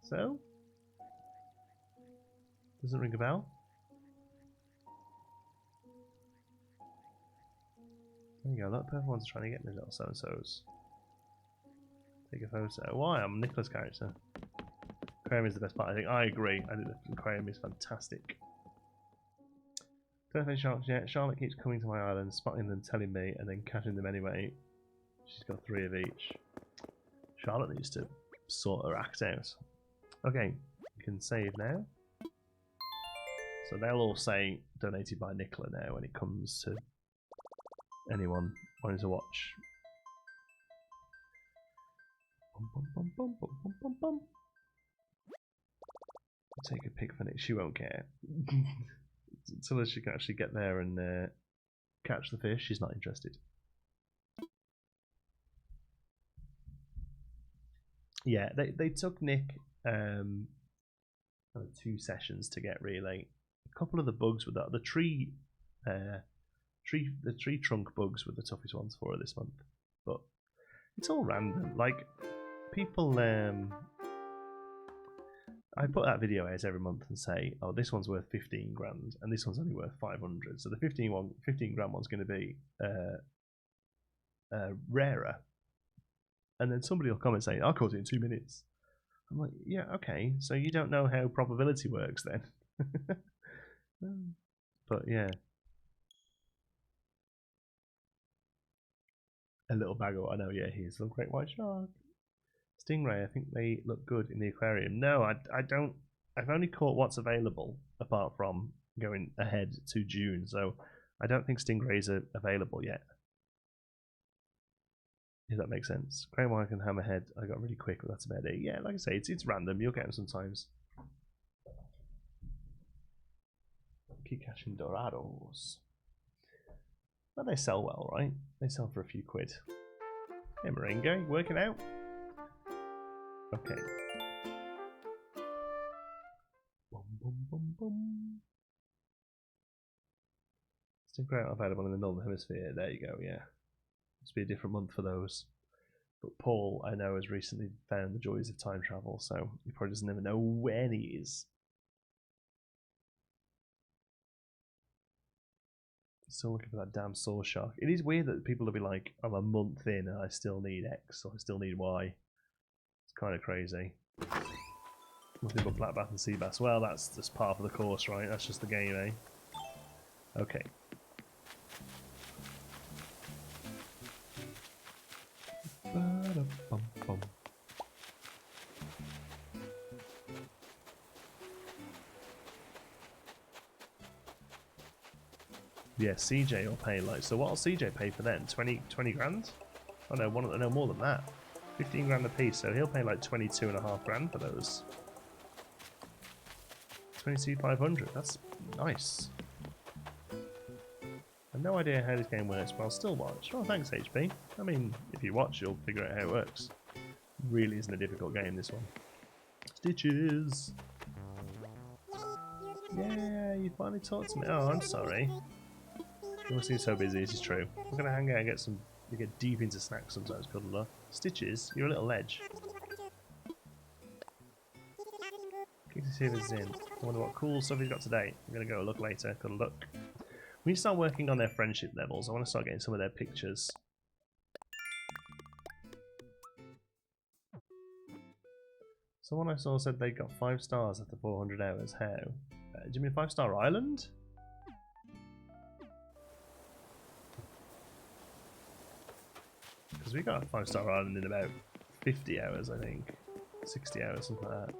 so. Doesn't ring a bell. There you go, look, everyone's trying to get me little so-and-sos. Take a photo. Why? I'm Nicola's character. Aquarium is the best part, I think. I agree. I think the aquarium is fantastic. Don't think sharks yet. Charlotte keeps coming to my island, spotting them, telling me, and then catching them anyway. She's got 3 of each. Charlotte needs to sort her act out. Okay, you can save now. So they'll all say donated by Nicola now when it comes to anyone wanting to watch. Bum, bum, bum, bum, bum, bum, bum, bum. Take a pic for Nick. She won't care. Until she can actually get there and catch the fish, she's not interested. Yeah, they took Nick 2 sessions to get really. A couple of the bugs with that, the tree trunk bugs were the toughest ones for her this month, but it's all random. Like people, I put that video out every month and say, oh, this one's worth 15 grand and this one's only worth 500. So the 15 grand one's going to be rarer. And then somebody will comment saying, I caught it in 2 minutes. I'm like, yeah, okay. So you don't know how probability works then. But yeah. A little bag of, I know, yeah, here's a great white shark. Stingray, I think they look good in the aquarium. No, I don't. I've only caught what's available apart from going ahead to June, so I don't think stingrays are available yet. If that makes sense. Grey White and Hammerhead, I got really quick, but that's about it. Yeah, like I say, it's random. You'll get them sometimes. Keep catching Dorados. But they sell well, right? They sell for a few quid. Hey, Moringa, you working out? Okay. Boom, boom, boom, boom. Stingray available in the Northern Hemisphere. There you go, yeah. Must be a different month for those. But Paul, I know, has recently found the joys of time travel, so he probably doesn't even know when he is. Still looking for that damn saw shark. It is weird that people will be like, I'm a month in and I still need X or I still need Y. It's kind of crazy. Nothing but black bass and sea bass. Well, that's just part of the course, right? That's just the game, eh? Okay. Ba-da-bum-bum. Yeah, CJ will pay like, so what'll CJ pay for then? 20 grand? Oh no, no, more than that. 15 grand a piece, so he'll pay like 22.5 grand for those. 22,500, that's nice. I have no idea how this game works, but I'll still watch. Oh, thanks HP. I mean, if you watch, you'll figure out how it works. Really isn't a difficult game, this one. Stitches! Yeah, you finally talked to me. Oh, I'm sorry. You must seem so busy, this is true. We're gonna hang out and get some. We get deep into snacks sometimes, cuddler. Stitches, you're a little ledge. Good to see if it's in. I wonder what cool stuff he's got today. I'm gonna go look later, cuddle look. We need to start working on their friendship levels. I want to start getting some of their pictures. Someone I saw said they got 5 stars after 400 hours. How? Do you mean 5-star island? Because we got a 5-star island in about 50 hours, I think. 60 hours, something like that.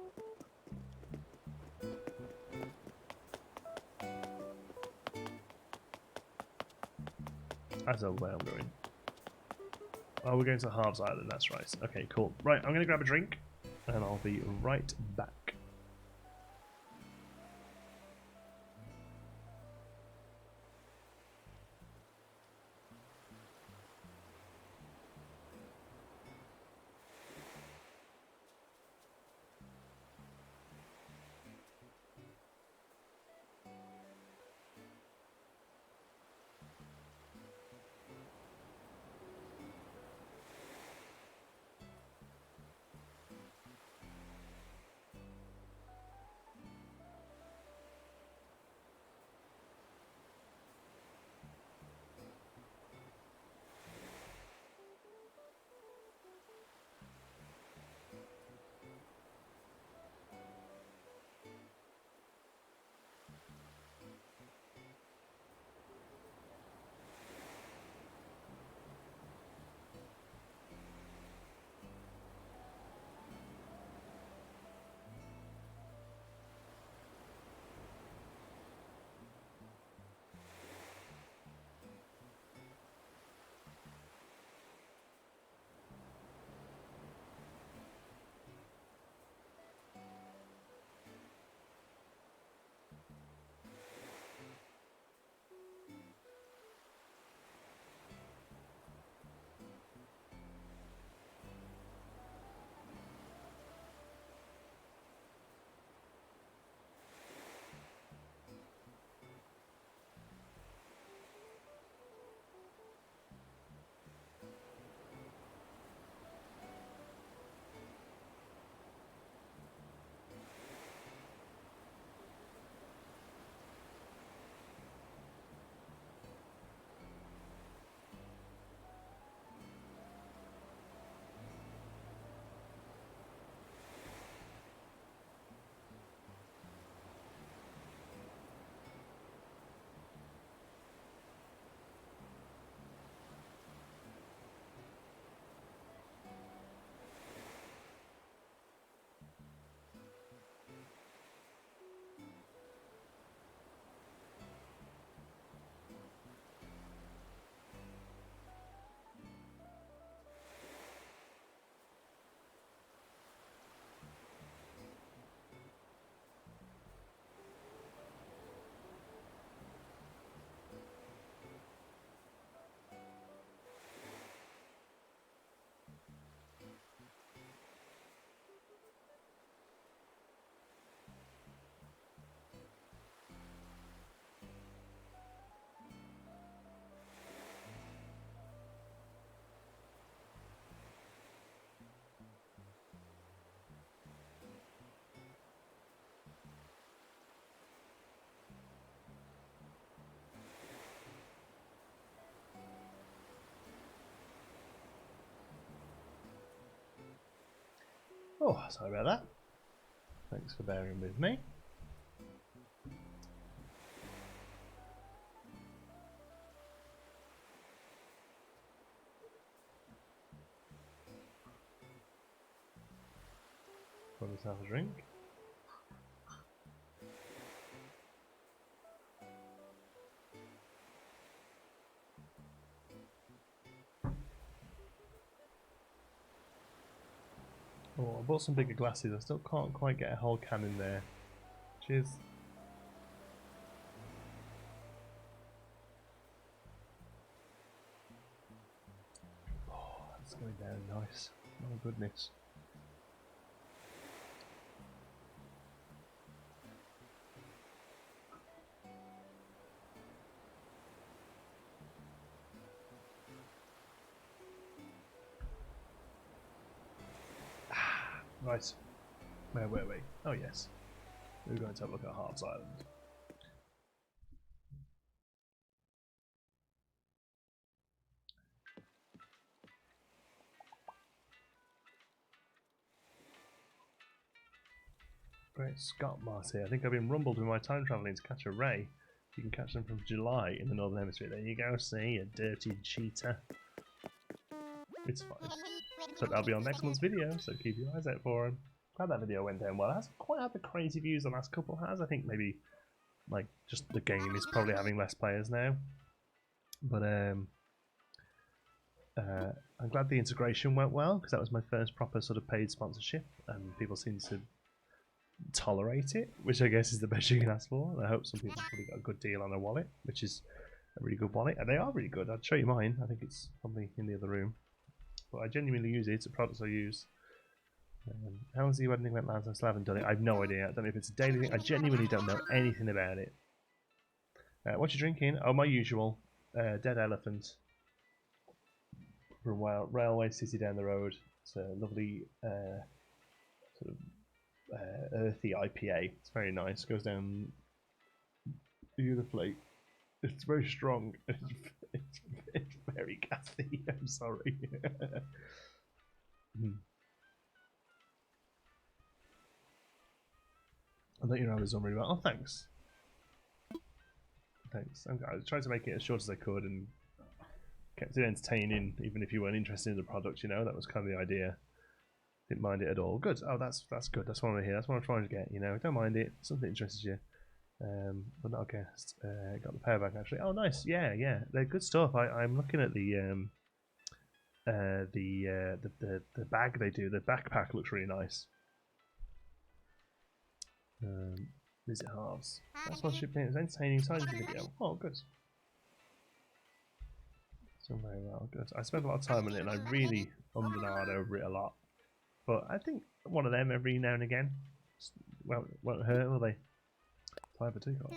That's the way I'm going. Oh, we're going to the Halves Island, that's right. Okay, cool. Right, I'm going to grab a drink, and I'll be right back. Oh, sorry about that. Thanks for bearing with me. Pour myself a drink. Oh, I bought some bigger glasses. I still can't quite get a whole can in there. Cheers. Oh, that's going down nice. Oh goodness. Right. Where were we? Oh yes. We're going to have a look at Harps Island. Great Scott Marty. I think I've been rumbled with my time travelling to catch a ray. You can catch them from July in the Northern Hemisphere. There you go, see, you dirty cheater. It's fine. So that'll be on next month's video, so keep your eyes out for him. Glad that video went down well. It hasn't quite had the crazy views the last couple has. I think maybe, like, just the game is probably having less players now. But I'm glad the integration went well, because that was my first proper sort of paid sponsorship, and people seem to tolerate it, which I guess is the best you can ask for. And I hope some people probably got a good deal on a wallet, which is a really good wallet, and they are really good. I'd show you mine. I think it's probably in the other room, but I genuinely use it. It's a product I use. How was the wedding went last? I still haven't done it. I have no idea. I don't know if it's a daily thing. I genuinely don't know anything about it. What you drinking? Oh, my usual. Dead Elephant from Railway City down the road. It's a lovely sort of earthy IPA. It's very nice. Goes down beautifully. It's very strong. It's very gassy. I'm sorry. I thought your hour was on really well. Oh, thanks. Thanks. I tried to make it as short as I could and kept it entertaining, even if you weren't interested in the product. You know, that was kind of the idea. Didn't mind it at all. Good. Oh, that's good. That's what I want to hear. That's what I'm trying to get. You know, don't mind it. Something interests you. But not a guest. Got the power bank actually. Oh, nice. Yeah, yeah. They're good stuff. I'm looking at the bag they do. The backpack looks really nice. Visit halves. That's one ship it's entertaining scientific video. Oh, good. So very well, good. I spent a lot of time on it and I really ummed and ahed over it a lot. But I think one of them every now and again won't hurt, will they? Time for two cards.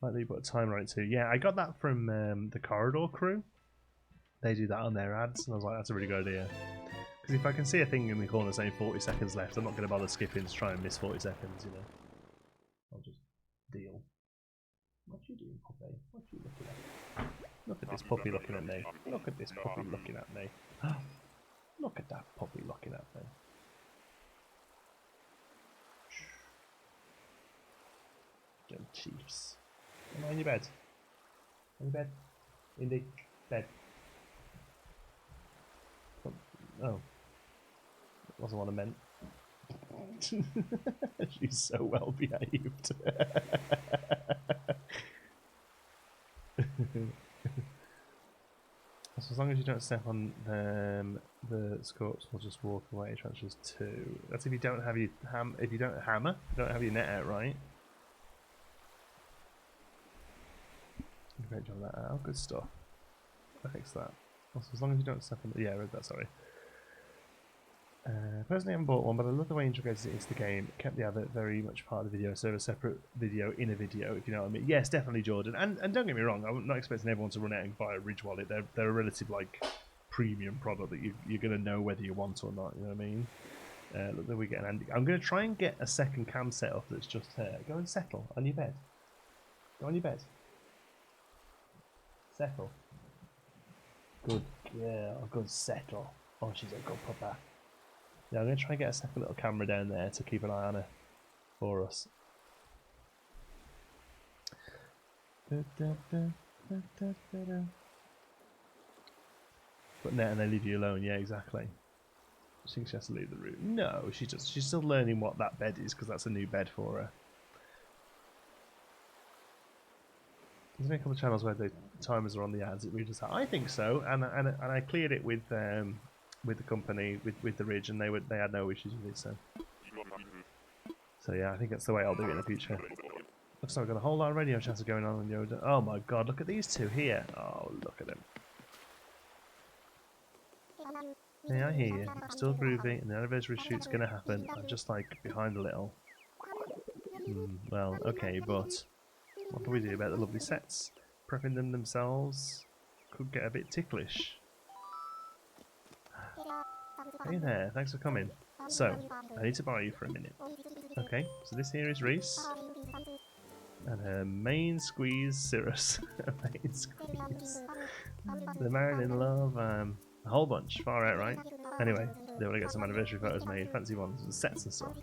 Like that you put a timer on it too. Yeah, I got that from the Corridor crew. They do that on their ads, and I was like, that's a really good idea. Because if I can see a thing in the corner saying 40 seconds left, I'm not going to bother skipping to try and miss 40 seconds, you know. I'll just deal. What you doing, puppy? What you looking at? Look at this puppy looking at me. Look at this puppy looking at me. Look at that puppy looking at me. Don't Chiefs. Am I in your bed? In your bed? In the bed. Oh. That wasn't what I meant. She's so well behaved. So as long as you don't step on them, the scorps will just walk away. Transfers 2. That's if you don't have your if you don't hammer, you don't have your net out right. Great job on that. Oh, good stuff. I fixed that. Also, as long as you don't step on. Yeah, I read that. Sorry. Personally, I haven't bought one, but I love the way it integrates it into the game. It kept the advert very much part of the video, so a separate video in a video, if you know what I mean. Yes, definitely, Jordan. And don't get me wrong, I'm not expecting everyone to run out and buy a Ridge wallet. They're a relative like premium product that you're going to know whether you want or not. You know what I mean? Look, there we get an Andy. I'm going to try and get a second cam set up that's just here. Go and settle on your bed. Go on your bed. Settle. Good girl. Good settle. Oh, she's a good pupper. Yeah, I'm going to try and get a second little camera down there to keep an eye on her for us. But no, and they leave you alone. Yeah, exactly. She thinks she has to leave the room. No, she's still learning what that bed is because that's a new bed for her. There's a couple of channels where the timers are on the ads. It reads that. I think so, and I cleared it with the company with the Ridge, and they had no issues with it. So yeah, I think that's the way I'll do it in the future. Looks like I've got a whole lot of radio chatter going on in Yoda. Oh my god, look at these two here. Oh, look at them. Yeah, I hear you. I'm still groovy, and the anniversary shoot's gonna happen. I'm just like behind a little. Well, okay, but what can we do about the lovely sets? Prepping them themselves could get a bit ticklish. Hey there, thanks for coming. So, I need to borrow you for a minute. Okay, so this here is Reese. And her main squeeze, Cirrus. Main squeeze. They're married in love, a whole bunch, far out, right? Anyway, they want to get some anniversary photos made, fancy ones with sets and stuff.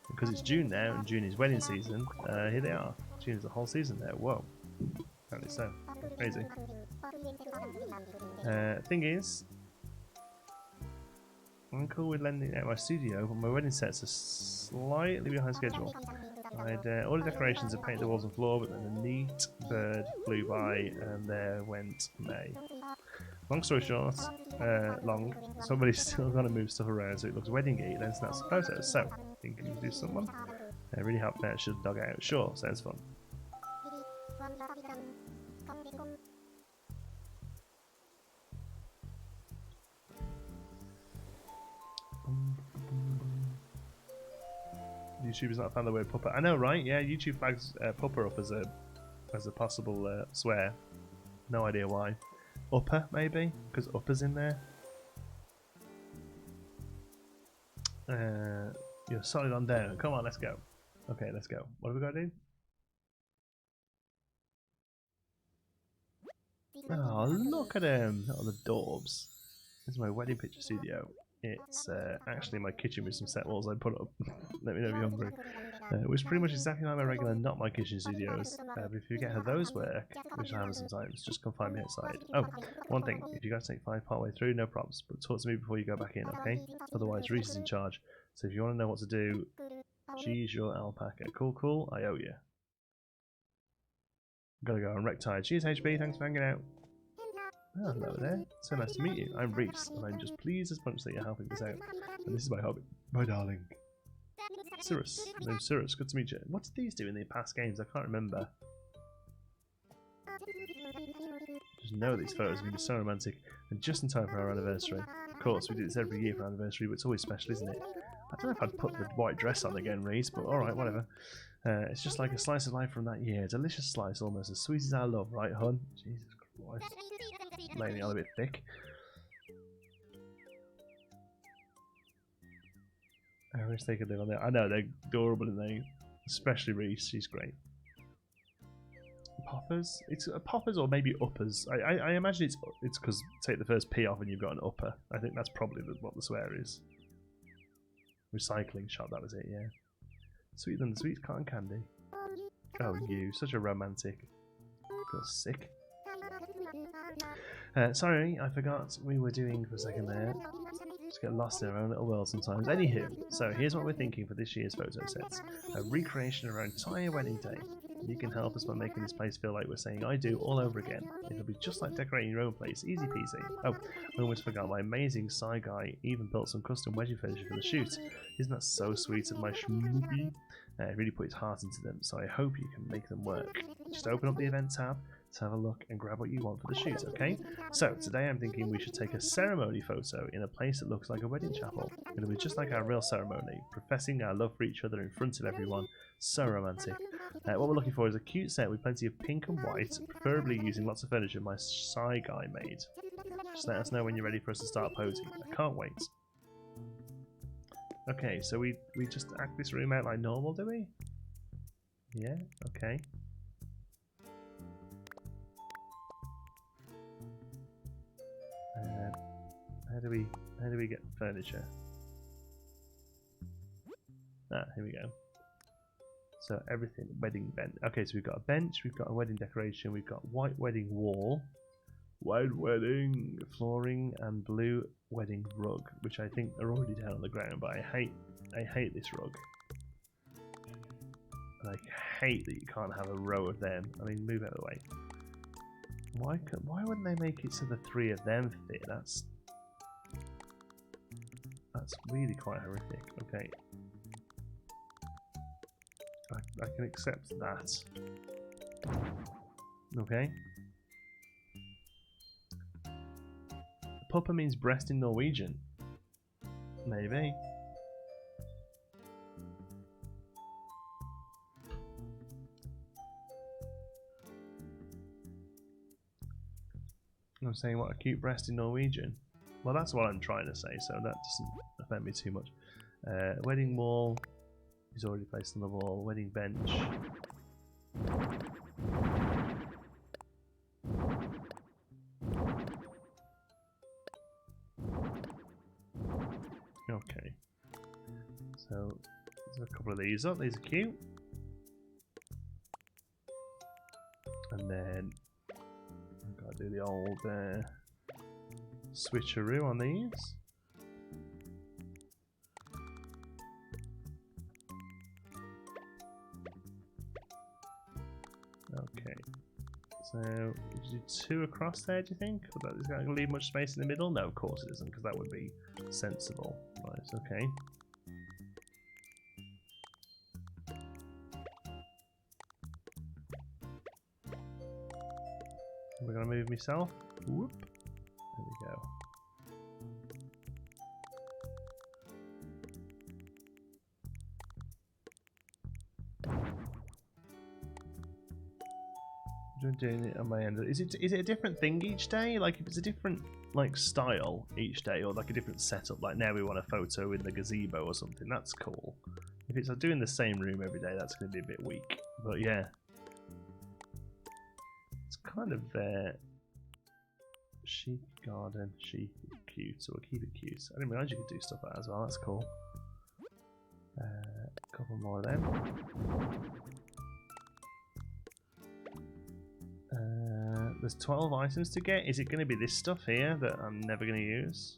Because it's June now, and June is wedding season, here they are. June is the whole season there, whoa. Apparently so. Crazy. Thing is, I'm cool with lending out my studio, but my wedding sets are slightly behind schedule. I'd ordered decorations and painted the walls and floor, but then a neat bird flew by and there went May. Long story short, somebody's still got to move stuff around so it looks wedding-y, then snaps the photos. So, think you can do someone? Really help out, should dog out. Sure, sounds fun. YouTube's not found the word pupper. I know, right? Yeah, YouTube flags pupper up as a possible swear. No idea why. Upper, maybe? Because upper's in there. You're solid on down. Come on, let's go. Okay, let's go. What have we got to do? Oh, look at him! Look at the daubs. This is my wedding picture studio. It's actually my kitchen with some set walls I put up. Let me know if you're hungry. Which pretty much exactly like my regular, not my kitchen studios. But if you get how those work, which I have sometimes, just come find me outside. Oh, one thing, if you guys take 5 part way through, no problems. But talk to me before you go back in, okay? Otherwise, Reese is in charge. So if you want to know what to do, she's your alpaca. Cool, cool, I owe you. Gotta go, I'm wrecked tired. Cheers, HB, thanks for hanging out. Oh, hello there. So nice to meet you. I'm Reese, and I'm just pleased as much that you're helping us out. And this is my hobby. My darling. Cirrus. My name's Cirrus. Good to meet you. What did these do in the past games? I can't remember. Just know these photos are going to be so romantic, and just in time for our anniversary. Of course, we do this every year for our anniversary, but it's always special, isn't it? I don't know if I'd put the white dress on again, Reese, but alright, whatever. It's just like a slice of life from that year. A delicious slice, almost as sweet as our love, right, hun? Jesus Christ. Laying it on a bit thick. I wish they could live on there. I know, they're adorable, aren't they? Especially Reese, she's great. Poppers? It's poppers or maybe uppers. I imagine it's because take the first P off and you've got an upper. I think that's probably what the swear is. Recycling shop, that was it, yeah. Sweeter than the sweet cotton candy. Oh, you, such a romantic. Feel sick. Sorry, I forgot we were doing for a second there. Just get lost in our own little world sometimes. Anywho, so here's what we're thinking for this year's photo sets. A recreation of our entire wedding day. You can help us by making this place feel like we're saying I do all over again. It'll be just like decorating your own place, easy peasy. Oh, I almost forgot, my amazing Psy guy even built some custom wedding furniture for the shoot. Isn't that so sweet of my schmoopy? Really put his heart into them, so I hope you can make them work. Just open up the event tab to have a look and grab what you want for the shoot, okay? So, today I'm thinking we should take a ceremony photo in a place that looks like a wedding chapel. It'll be just like our real ceremony, professing our love for each other in front of everyone. So romantic. What we're looking for is a cute set with plenty of pink and white, preferably using lots of furniture my Psy guy made. Just let us know when you're ready for us to start posing. I can't wait. Okay, so we just act this room out like normal, do we? Yeah, okay. How do we get furniture? Ah, here we go. So everything, wedding bench. Okay, so we've got a bench, we've got a wedding decoration, we've got white wedding wall, white wedding flooring, and blue wedding rug, which I think are already down on the ground. But I hate this rug. And I hate that you can't have a row of them. I mean, move out of the way. Why wouldn't they make it so the three of them fit? That's really quite horrific. Okay. I can accept that. Okay. Puppa means breast in Norwegian. Maybe. I'm saying what, a cute breast in Norwegian? Well, that's what I'm trying to say, so that doesn't offend me too much. Wedding wall is already placed on the wall. Wedding bench. Okay. So there's a couple of these up. These are cute. And then I've got to do the old switcheroo on these. Okay, so do 2 across there, do you think? Is that going to leave much space in the middle? No, of course it isn't, because that would be sensible. Right, okay. We're going to move myself. Whoop. There we go. Doing it on my end. Is it a different thing each day? Like if it's a different like style each day, or like a different setup, like now we want a photo in the gazebo or something, that's cool. If it's doing the same room every day, that's going to be a bit weak. But yeah, it's kind of chic garden, chic, cute, so we'll keep it cute. I didn't realise you could do stuff like that as well, that's cool. A couple more of them. There's 12 items to get. Is it going to be this stuff here that I'm never going to use?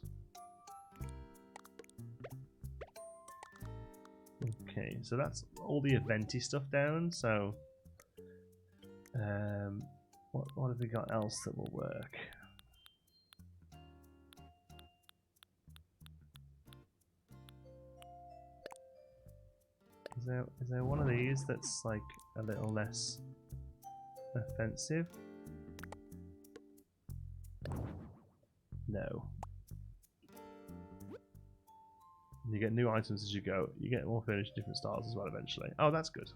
Okay, so that's all the eventy stuff down. So, what have we got else that will work? Is there one of these that's like a little less offensive? No. You get new items as you go. You get more furniture, different styles as well eventually. Oh, that's good.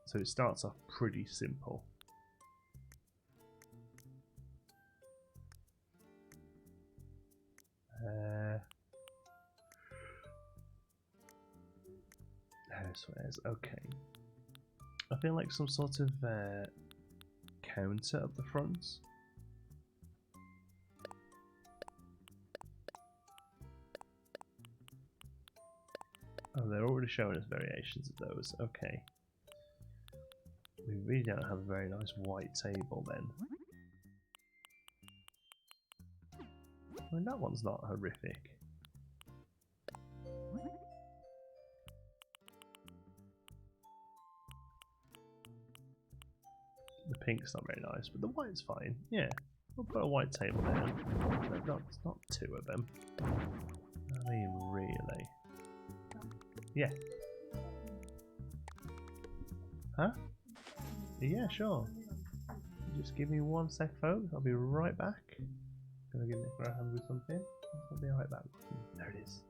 So it starts off pretty simple. Housewares, okay. I feel like some sort of counter up the front. Oh, they're already showing us variations of those. Okay. We really don't have a very nice white table then. I mean, that one's not horrific. The pink's not very nice, but the white's fine. Yeah, we'll put a white table down. No, not 2 of them. I mean, really? Yeah. Huh? Yeah, sure. Just give me 1 sec, folks. I'll be right back. Gonna give Nick a hand with something. I'll be right back. There it is.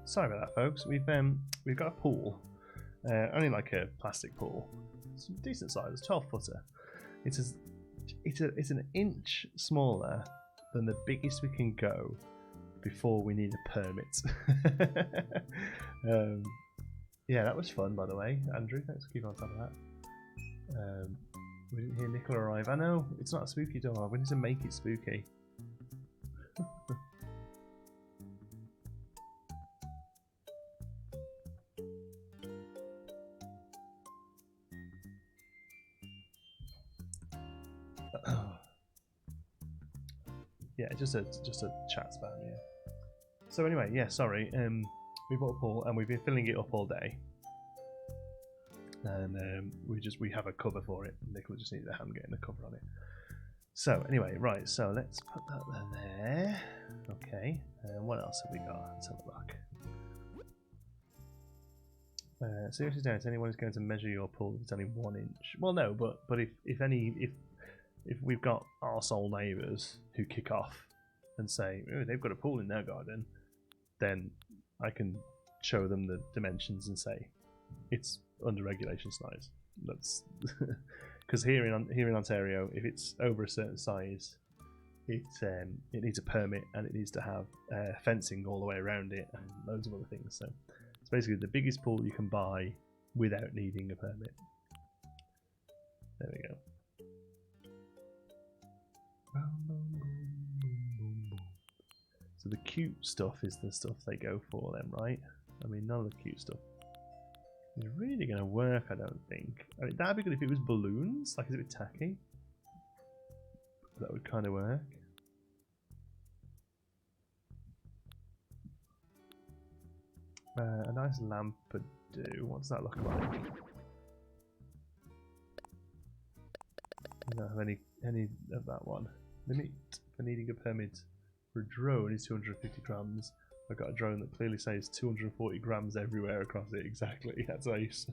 sorry about that, folks. We've got a pool, only like a plastic pool. It's a decent size, 12-footer. It's an inch smaller than the biggest we can go before we need a permit. Yeah, that was fun, by the way, Andrew. Thanks for keeping on top of that. We didn't hear Nicola arrive. I know it's not a spooky door. We need to make it spooky. Yeah, just a chat spam, yeah. So anyway, yeah, sorry. We bought a pool and we've been filling it up all day, and we have a cover for it. Nicola just needed a hand getting the cover on it. So anyway, right. So let's put that there. Okay. What else have we got? Let's have a look. Seriously, don't anyone is going to measure your pool if it's only 1 inch. Well, no, but if we've got arsehole neighbours who kick off and say, oh, they've got a pool in their garden, then I can show them the dimensions and say it's under regulation size. That's because here in Ontario, if it's over a certain size, it needs a permit and it needs to have fencing all the way around it and loads of other things. So it's basically the biggest pool you can buy without needing a permit. There we go. So the cute stuff is the stuff they go for then, right? I mean, none of the cute stuff is really going to work, I don't think. I mean, that'd be good if it was balloons, like it's a bit tacky. That would kind of work. A nice lamp would do. What does that look like? I don't have any of that one. Limit for needing a permit for a drone is 250 grams. I've got a drone that clearly says 240 grams everywhere across it. Exactly. That's ace.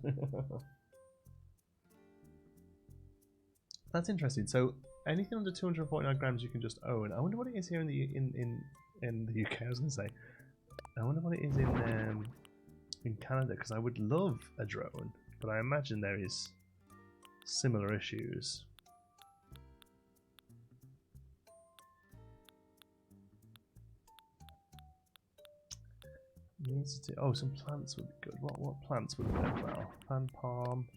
That's interesting. So anything under 249 grams you can just own. I wonder what it is here in the UK. I was going to say. I wonder what it is in Canada, because I would love a drone, but I imagine there is similar issues. Oh, some plants would be good. What plants would work well? Fan palm.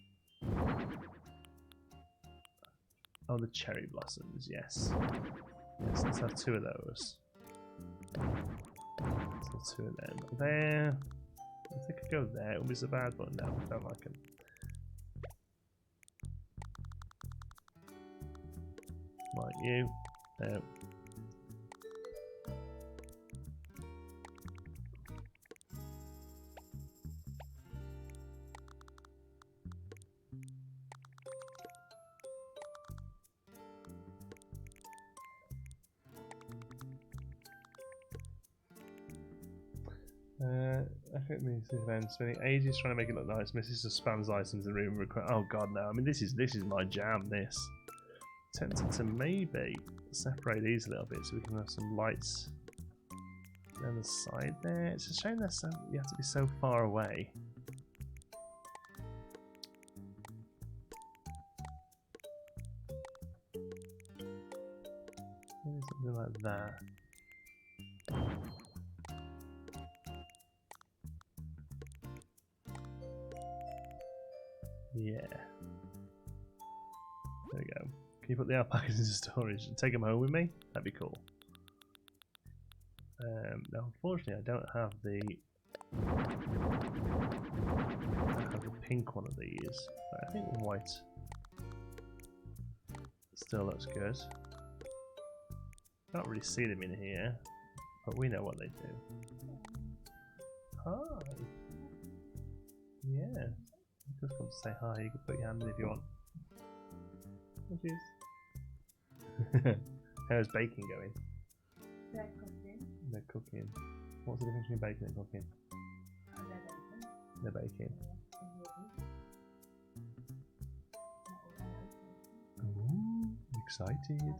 Oh, the cherry blossoms. Yes. Yes. Let's have 2 of those. So 2 of them. There. If they could go there, it would be so bad, but no, I don't like them. Like you. No. I think this event spending ages trying to make it look nice. Mrs. just spams items in the room. Oh god, no! I mean, this is my jam. This tempted to maybe separate these a little bit so we can have some lights down the side there. It's a shame that you have to be so far away. Maybe something like that. Yeah. There we go. Can you put the alpacas into storage and take them home with me? That'd be cool. Now, unfortunately, I don't have the pink one of these, but I think white still looks good. Can't really see them in here, but we know what they do. Hi. Yeah. Just come to say hi. You can put your hand in if you want. Cheers. How's baking going? They're cooking. They're cooking. What's the difference between baking and cooking? They're baking. Ooh, excited.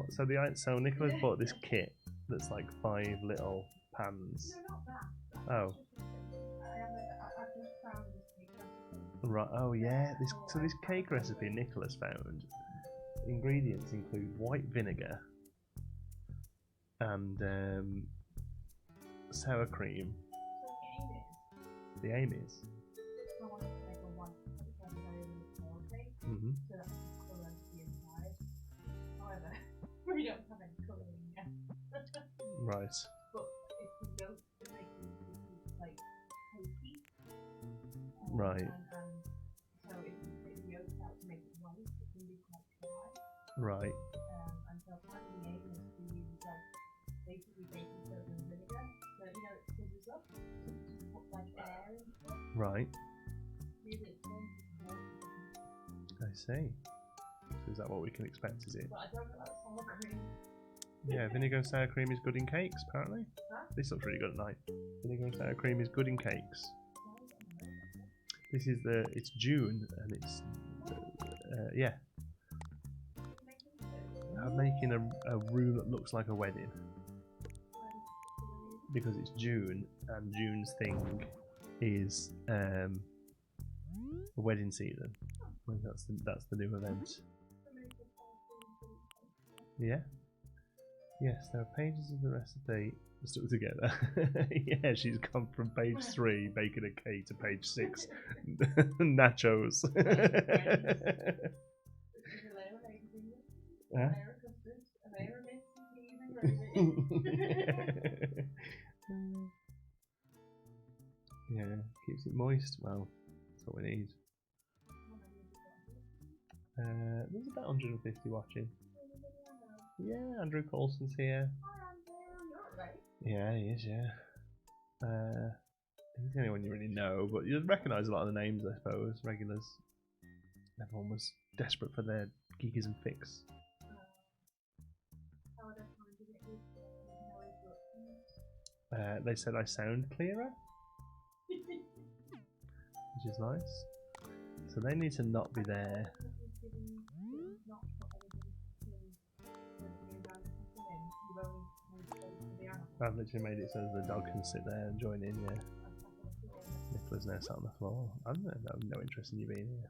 So Nicola's bought this kit that's like 5 little pans. No, not that. Oh. I've just found this cake recipe. Right. Oh yeah. This cake recipe Nicola's found. Ingredients include white vinegar and sour cream. So The aim is. I wanted to make a white pale cake, Mm-hmm. so that can colour the inside. However, we don't have any colouring yet. Right. But it's the yolk that makes it like cakey. Right. And so if you take the yolk out to make it white, it can be quite dry. Right. And so part of the aim is to use like basically baking soda and vinegar. So you know it fizzes up. So just put like air in it. Right. Use it to make water. I see. So is that what we can expect? Is it? But I don't know about sour cream. Yeah. Vinegar and sour cream is good in cakes. Apparently. Huh? This looks really good at night. Vinegar and sour cream is good in cakes. This is it's June and it's yeah. I'm making a room that looks like a wedding because it's June and June's thing is the wedding season. Well, that's the new event. Yeah. Yes, there are pages of the recipe stuck together. Yeah, she's gone from page 3, baking a cake, to page 6, nachos. Huh? Yeah, keeps it moist. Well, that's what we need. There's about 150 watching. Yeah, Andrew Coulson's here. Yeah, he is, yeah. He's the only one you really know, but you'll recognise a lot of the names, I suppose, regulars. Everyone was desperate for their Geekism fix. They said I sound clearer, which is nice. So they need to not be there. I've literally made it so the dog can sit there and join in, yeah. Nicola's now sat on the floor. I've no interest in you being here.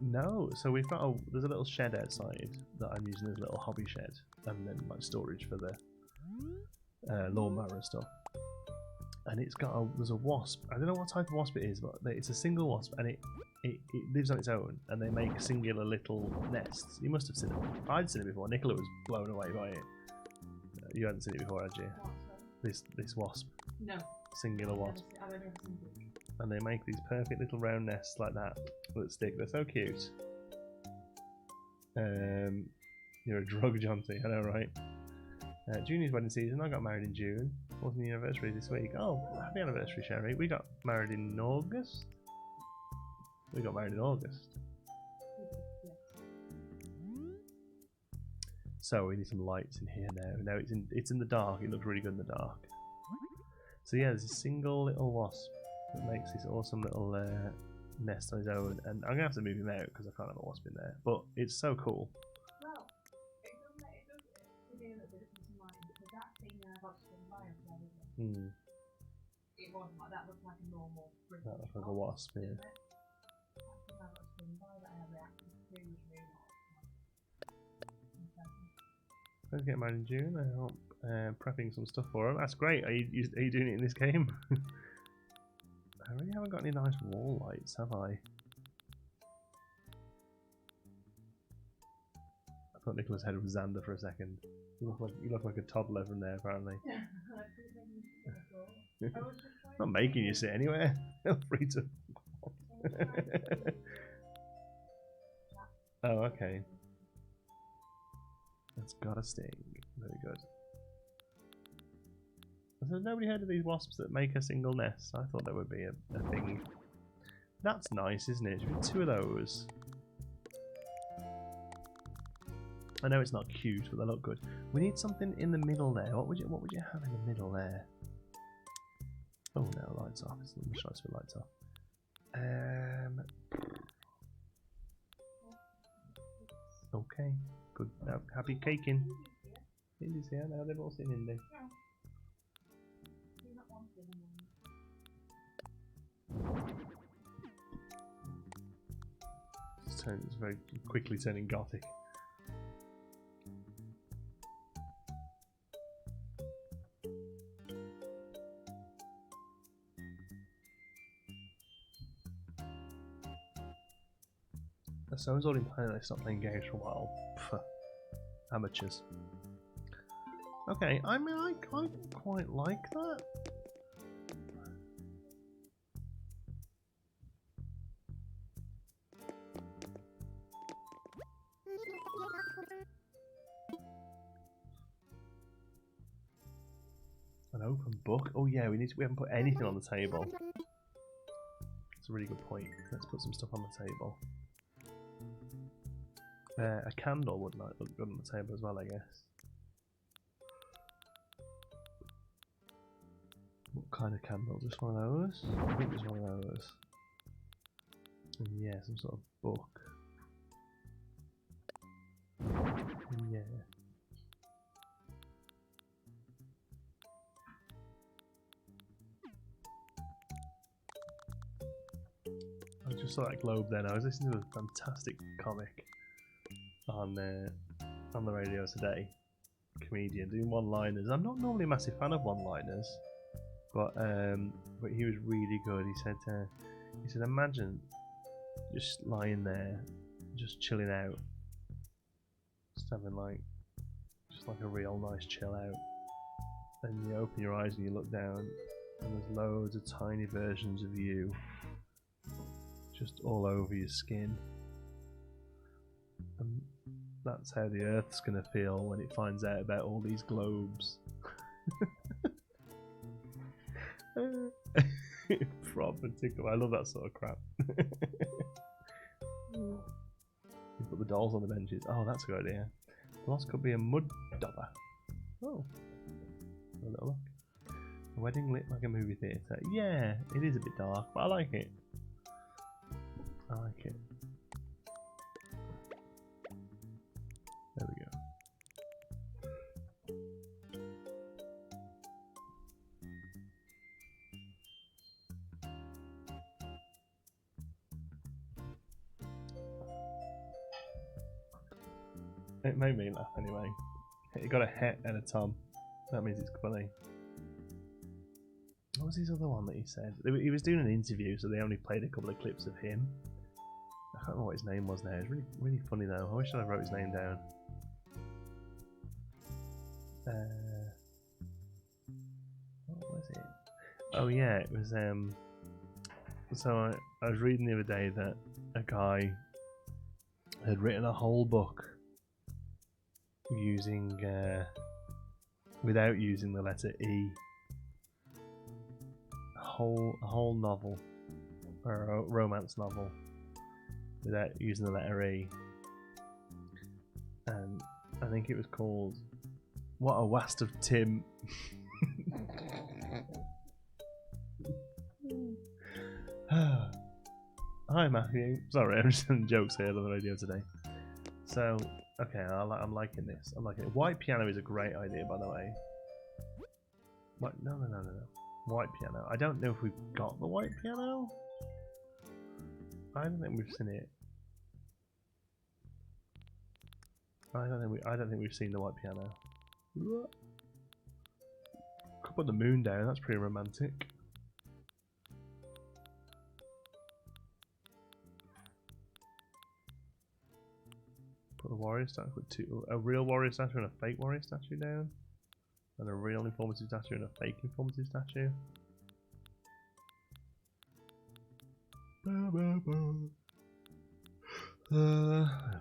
No, so we've got there's a little shed outside that I'm using as a little hobby shed, and then like storage for the lawnmower and stuff. And it's got there's a wasp. I don't know what type of wasp it is, but it's a single wasp, and it lives on its own, and they make singular little nests. You must have seen it. I'd seen it before. Nicola was blown away by it. You hadn't seen it before, had you? This wasp. No. Singular wasp. I've only ever seen it. And they make these perfect little round nests like that stick. They're so cute. You're a drug junkie, I know, right? Junior's wedding season. I got married in June. Wasn't the anniversary this week? Oh, happy anniversary, Sherry. We got married in August. We got married in August. So we need some lights in here now. Now it's in the dark. It looks really good in the dark. So yeah, there's a single little wasp that makes this awesome little nest on his own, and I'm gonna have to move him out because I can't have a wasp in there. But it's so cool. Well, it does give me a little bit of peace of mind because that thing I got to buy it wasn't like that. Looked like a normal. That looks like a wasp, yeah. Let's get married in June. I hope prepping some stuff for him. That's great. Are you doing it in this game? I really haven't got any nice wall lights, have I? I thought Nicola's head was Xander for a second. You look like a toddler from there, apparently. I'm not making you sit anywhere. Feel free to. Oh, okay. That's got a sting. Very good. So nobody heard of these wasps that make a single nest? I thought there would be a thing. That's nice, isn't it? Should we do 2 of those? I know it's not cute, but they look good. We need something in the middle there. What would you have in the middle there? Oh no, lights off. It's much nicer with lights off. Okay, good. Now, happy caking. India's here. Indy's here now. They've all seen Indy. Yeah. You're not wanted anymore. It's very quickly turning gothic. Someone's already playing this, not playing games for a while. Pff, amateurs. Okay, I mean, I quite like that. An open book? Oh yeah, we haven't put anything on the table. That's a really good point. Let's put some stuff on the table. A candle would look good on the table as well, I guess. What kind of candle? Just one of those? I think it's one of those. And yeah, some sort of book. Yeah. I just saw that globe then. I was listening to a fantastic comic on the radio today. Comedian doing one-liners. I'm not normally a massive fan of one-liners, but he was really good. He said imagine just lying there, just chilling out, just having just like a real nice chill out. Then you open your eyes and you look down, and there's loads of tiny versions of you, just all over your skin. And that's how the Earth's gonna feel when it finds out about all these globes. Proper tickle. I love that sort of crap. You put the dolls on the benches. Oh, that's a good idea. The loss could be a mud dauber. Oh, a little look. A wedding lit like a movie theatre. Yeah, it is a bit dark, but I like it. I like it. There we go. It made me laugh anyway. It got a het and a tom. That means it's funny. What was his other one that he said? He was doing an interview, so they only played a couple of clips of him. I can't remember what his name was now. It's really, really funny though. I wish I wrote his name down. What was it? Oh yeah, it was. So I was reading the other day that a guy had written a whole book using without using the letter E. A whole novel, or a romance novel, without using the letter E. And I think it was called What a Wast of Tim. Hi Matthew. Sorry, I'm just doing jokes here on the radio today. So, okay, I'm liking this. I'm liking it. White piano is a great idea, by the way. What? No. White piano. I don't know if we've got the white piano. I don't think we've seen it. I don't think we've seen the white piano. Could put the moon down. That's pretty romantic. Put a warrior statue. Put a real warrior statue and a fake warrior statue down, and a real informative statue and a fake informative statue. I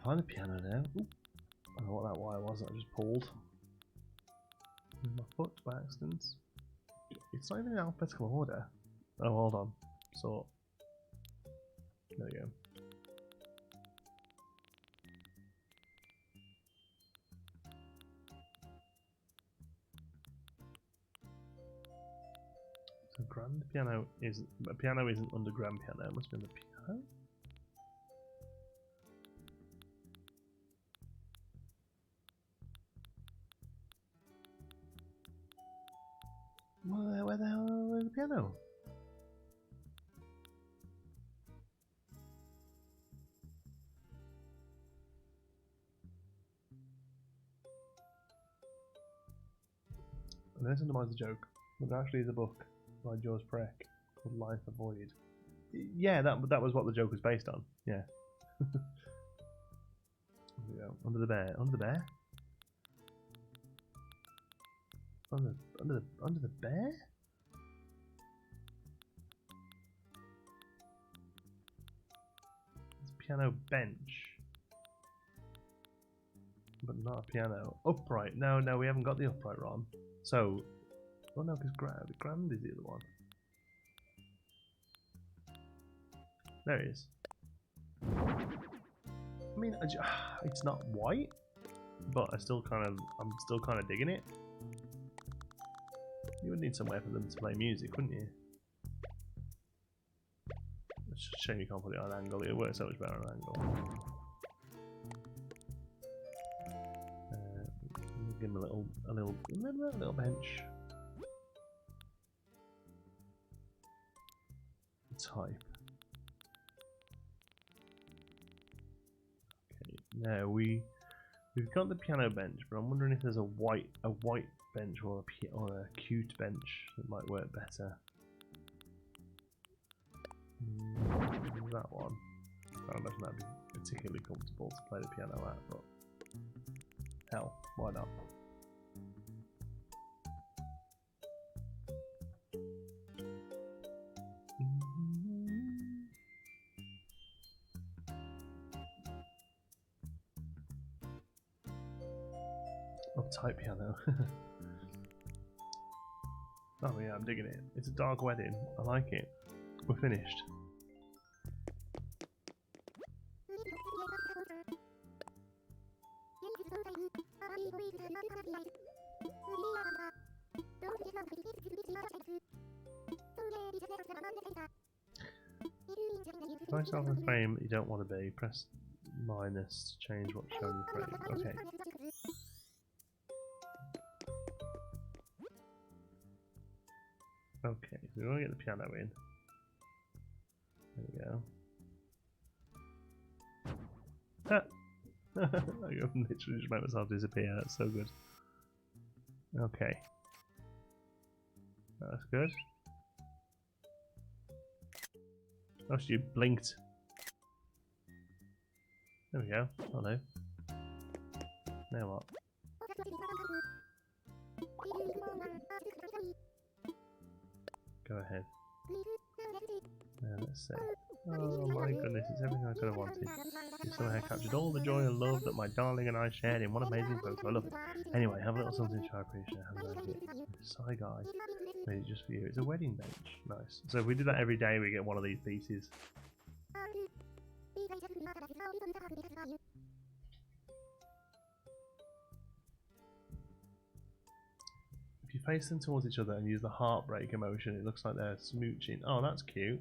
find the piano now. Ooh. I don't know what that wire was that I just pulled. With my foot by accident. It's not even in alphabetical order. Oh, hold on. So, there we go. So grand piano is a piano isn't under grand piano. It must be under piano. Where the hell is the piano? And this undermines the joke. But there actually is a book by George Perec called Life a Void. Yeah, that was what the joke was based on. Yeah. There we go. Under the bear. Under the bear? Under the bear? It's a piano bench. But not a piano. Upright. No, we haven't got the upright one. So, oh no, because Grand is the other one. There he is. I mean, it's not white, but I'm still kind of digging it. You would need somewhere for them to play music, wouldn't you? It's just a shame you can't put it on an angle. It works so much better on an angle. Give him a little bench. Type. Okay, now we've got the piano bench, but I'm wondering if there's a white bench or a cute bench that might work better. That one. I don't imagine that'd be particularly comfortable to play the piano at, but hell, why not? Uptight piano. Oh yeah, I'm digging it. It's a dark wedding. I like it. We're finished. Find yourself in a frame that you don't want to be. Press minus to change what's shown in the frame. Okay. Okay, so we want to get the piano in. There we go. Ah! I literally just made myself disappear. That's so good. Okay. That's good. Oh, she blinked. There we go. Hello. Now what? Go ahead. Now let's see. Oh my goodness, it's everything I could have wanted. You somehow captured all the joy and love that my darling and I shared in one amazing photo. I love it. Anyway, have a little something to appreciate. Have a nice day. Sigh guy. Made it just for you. It's a wedding bench. Nice. So if we do that every day, we get one of these pieces. If you face them towards each other and use the heartbreak emotion, it looks like they're smooching. Oh, that's cute.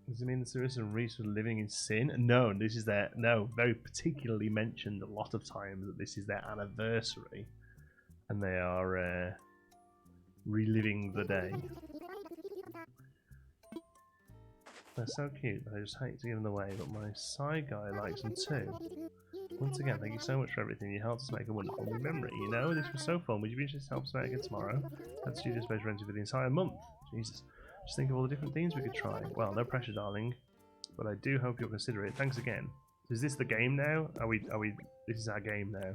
Does it mean that Cyrus and Reese were living in sin? No, this is their very particularly mentioned a lot of times that this is their anniversary, and they are reliving the day. They're so cute. I just hate to give them away, but my side guy likes them too. Once again, thank you so much for everything. You helped us make a wonderful memory. You know, this was so fun. Would you be interested to help us make it tomorrow? Had studio space rented for the entire month. Jesus. Just think of all the different themes we could try. Well, no pressure, darling. But I do hope you'll consider it. Thanks again. Is this the game now? Are we this is our game now.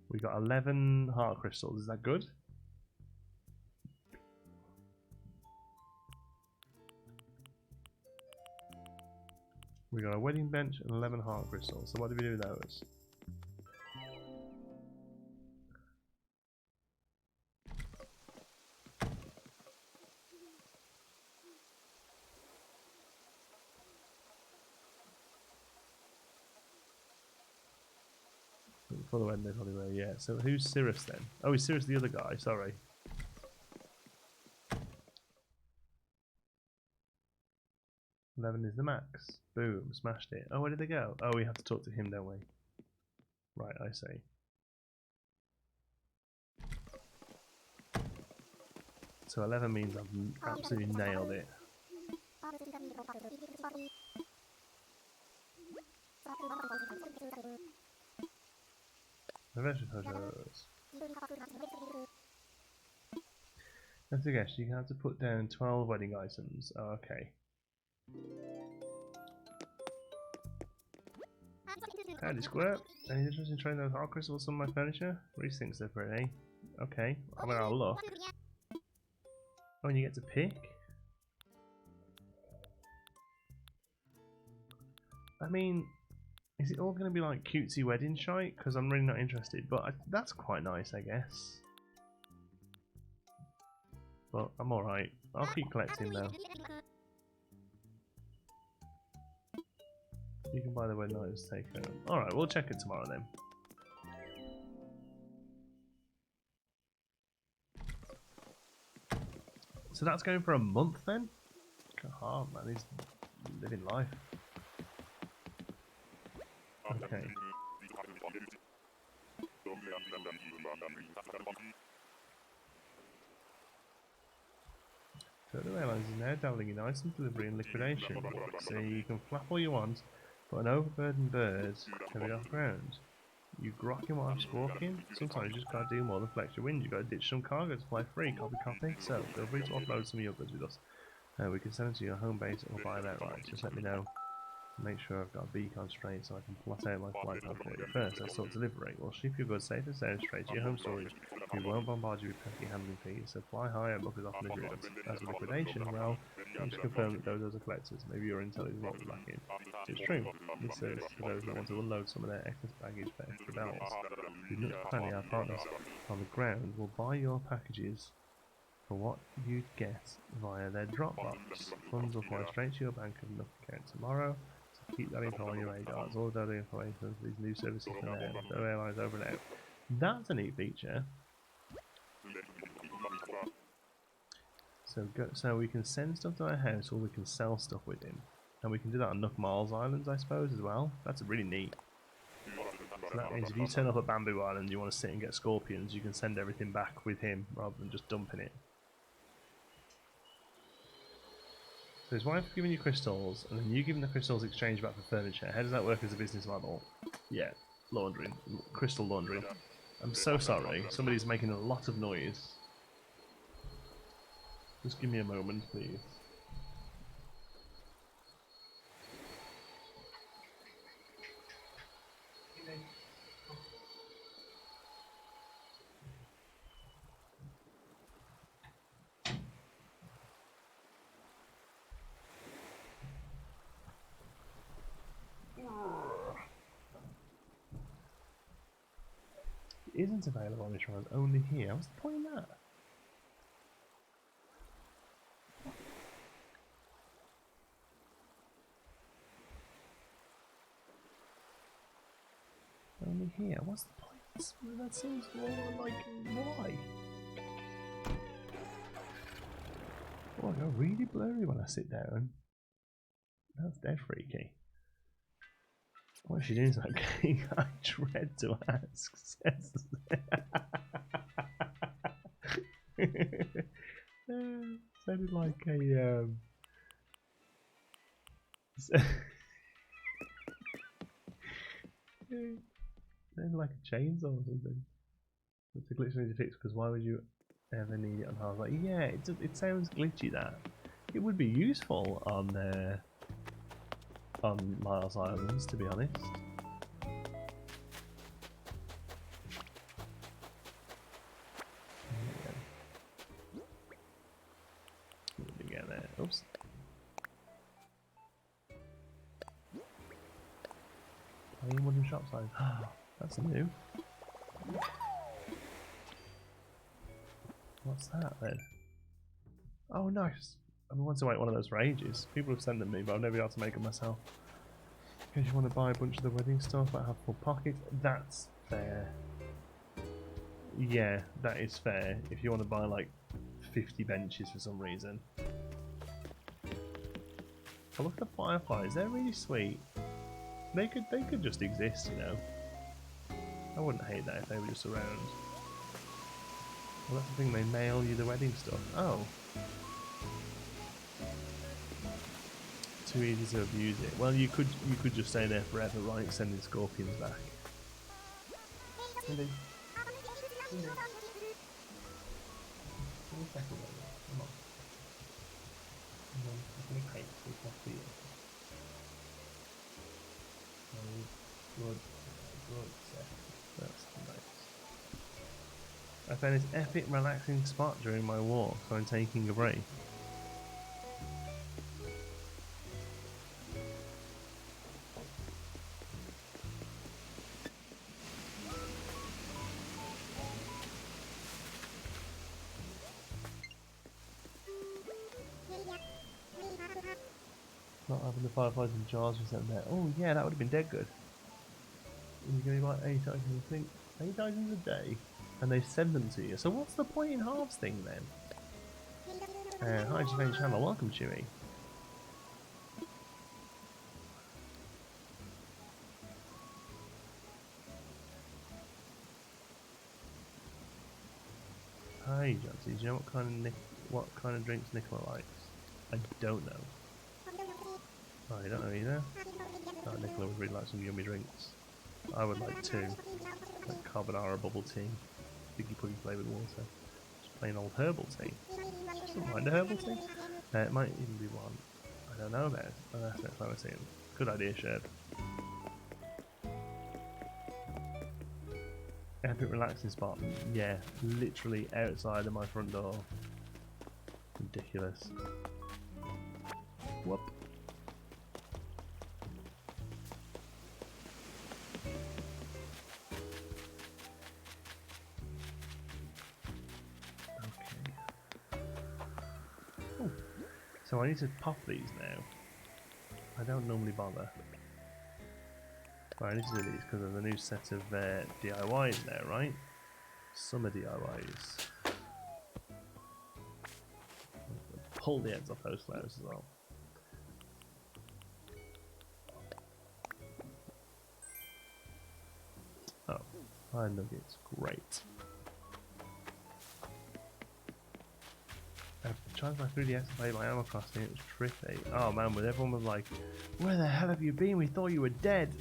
We got 11 heart crystals. Is that good? We got a wedding bench and 11 heart crystals. So what do we do with those? For the wedding, they probably were, yeah. So who's Cyrus then? Oh, is Cyrus the other guy? Sorry. 11 is the max. Boom, smashed it. Oh, where did they go? Oh, we have to talk to him, don't we? Right, I see. So 11 means I've absolutely nailed it. Reversion photos. That's a guess. You have to put down 12 wedding items. Oh, okay. Howdy, Squirt. Any interest in trading those heart crystals on my furniture? Reese thinks they're pretty. Okay. I mean, I'll look. Oh, and you get to pick? I mean, is it all going to be like cutesy wedding shite? Because I'm really not interested. But that's quite nice, I guess. But I'm alright. I'll keep collecting though. You can buy the wedding items to take home. Alright, we'll check it tomorrow then. So that's going for a month then? God, man, he's living life. Okay. Total Airlines is now dabbling in item delivery and liquidation. So you can flap all you want, but an overburdened bird can be off ground. You grok him while I'm squawking. Sometimes you just gotta do more than flex your wings. You gotta ditch some cargo to fly free. Copy. So feel free to offload some of your goods with us. We can send them to your home base or buy that right. Just let me know. Make sure I've got a beacon straight so I can plot out my flight plan for you. First, let's sort delivery. We'll ship your goods safe and sound straight to your home storage. We won't bombard you with pesky handling fees, so fly high and book us off an agreement. As a liquidation, well, you should confirm that those are collectors. Maybe your intel is wrong lacking. It's true. This service for those who want to unload some of their excess baggage for extra bells. We've looked at planning our partners on the ground will buy your packages for what you'd get via their Dropbox. Funds will fly straight to your bank and Nook account tomorrow. Keep that info on your radars. All data information for these new services for now. No airlines over and out. That's a neat feature. So we can send stuff to our house, or we can sell stuff with him, and we can do that on Nook Miles Islands, I suppose, as well. That's really neat. So that means if you turn up at Bamboo Island and you want to sit and get scorpions, you can send everything back with him rather than just dumping it. So his wife giving you crystals, and then you giving the crystals exchange back for furniture. How does that work as a business model? Yeah, laundering. Crystal laundering. I'm so sorry. Somebody's making a lot of noise. Just give me a moment, please. It isn't available on this run, only here. What's the point in that? Only here. What's the point? That seems more like why? Oh, I go really blurry when I sit down. That's dead freaky. What is she doing? Like, I dread to ask. Sounded like a sounded like a chainsaw or something. It's a glitch I need to fix, because why would you ever need it on hard? Like, yeah, it sounds glitchy. That it would be useful on Miles Islands, to be honest. Let me get there. Oops. Plain wooden shop sign. That's new. What's that then? Oh, nice. I've been wanting to make one of those for ages. People have sent them me, but I've never been able to make them myself. In case you want to buy a bunch of the wedding stuff, I have full pockets. That's fair. Yeah, that is fair. If you want to buy like 50 benches for some reason. Oh, look at the fireflies. They're really sweet. They could just exist, you know. I wouldn't hate that if they were just around. Well, that's the thing, they mail you the wedding stuff. Oh. Too easy to abuse it. Well, you could just stay there forever, right? Sending scorpions back. Cindy. Cindy. Give me a second, baby. Come on. And then I'm going to cake so it's not for you. Good. Good. That's nice. I found this epic relaxing spot during my walk, so I'm taking a break. Not having the fireflies and jars we sent there. Oh yeah, that would have been dead good. You're going to be like 8 items, I think 8 items a day, and they send them to you. So what's the point in harvesting then? Hi, Jermaine Channel, welcome Chewy. Hi, Johnson. Do you know what kind of drinks Nicola likes? I don't know. Oh, you don't know either? Oh, Nicola would really like some yummy drinks. I would like 2. Like carbonara bubble tea, figgy pudding flavoured water, just plain old herbal tea. Just don't mind a herbal tea. It might even be one I don't know about. That's next time I see him. Good idea, Shed. Epic relaxing spot. Yeah, literally outside of my front door. Ridiculous. Whoop. So I need to pop these now. I don't normally bother. But I need to do these because there's a new set of DIYs now, right? Summer DIYs. Pull the ends off those flowers as well. Oh, 5 nuggets, great. I tried my 3DS to play my Animal Crossing, it was trippy. Oh man, when everyone was like, where the hell have you been? We thought you were dead!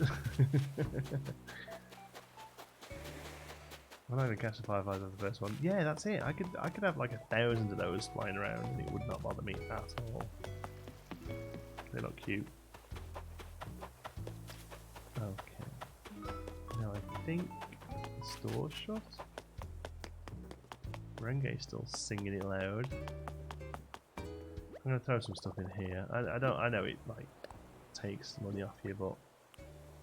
I'm not even catch the fireflies of the first one. Yeah, that's it. I could have like 1,000 of those flying around and it would not bother me at all. They look cute. Okay. Now I think the store's shut. Renge's still singing it loud. I'm gonna throw some stuff in here. I know it like takes money off you, but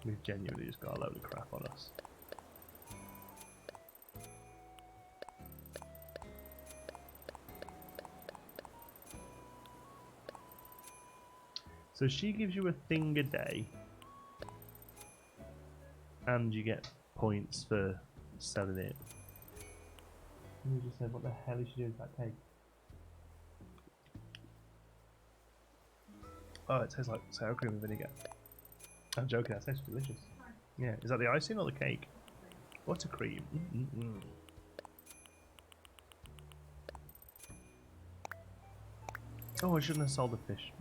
we've genuinely just got a load of crap on us. So she gives you a thing a day, and you get points for selling it. You just said, what the hell is she doing with that cake? Oh, it tastes like sour cream and vinegar. I'm joking, that tastes delicious. Yeah, is that the icing or the cake? Buttercream. Mm-mm-mm. Oh, I shouldn't have sold the fish.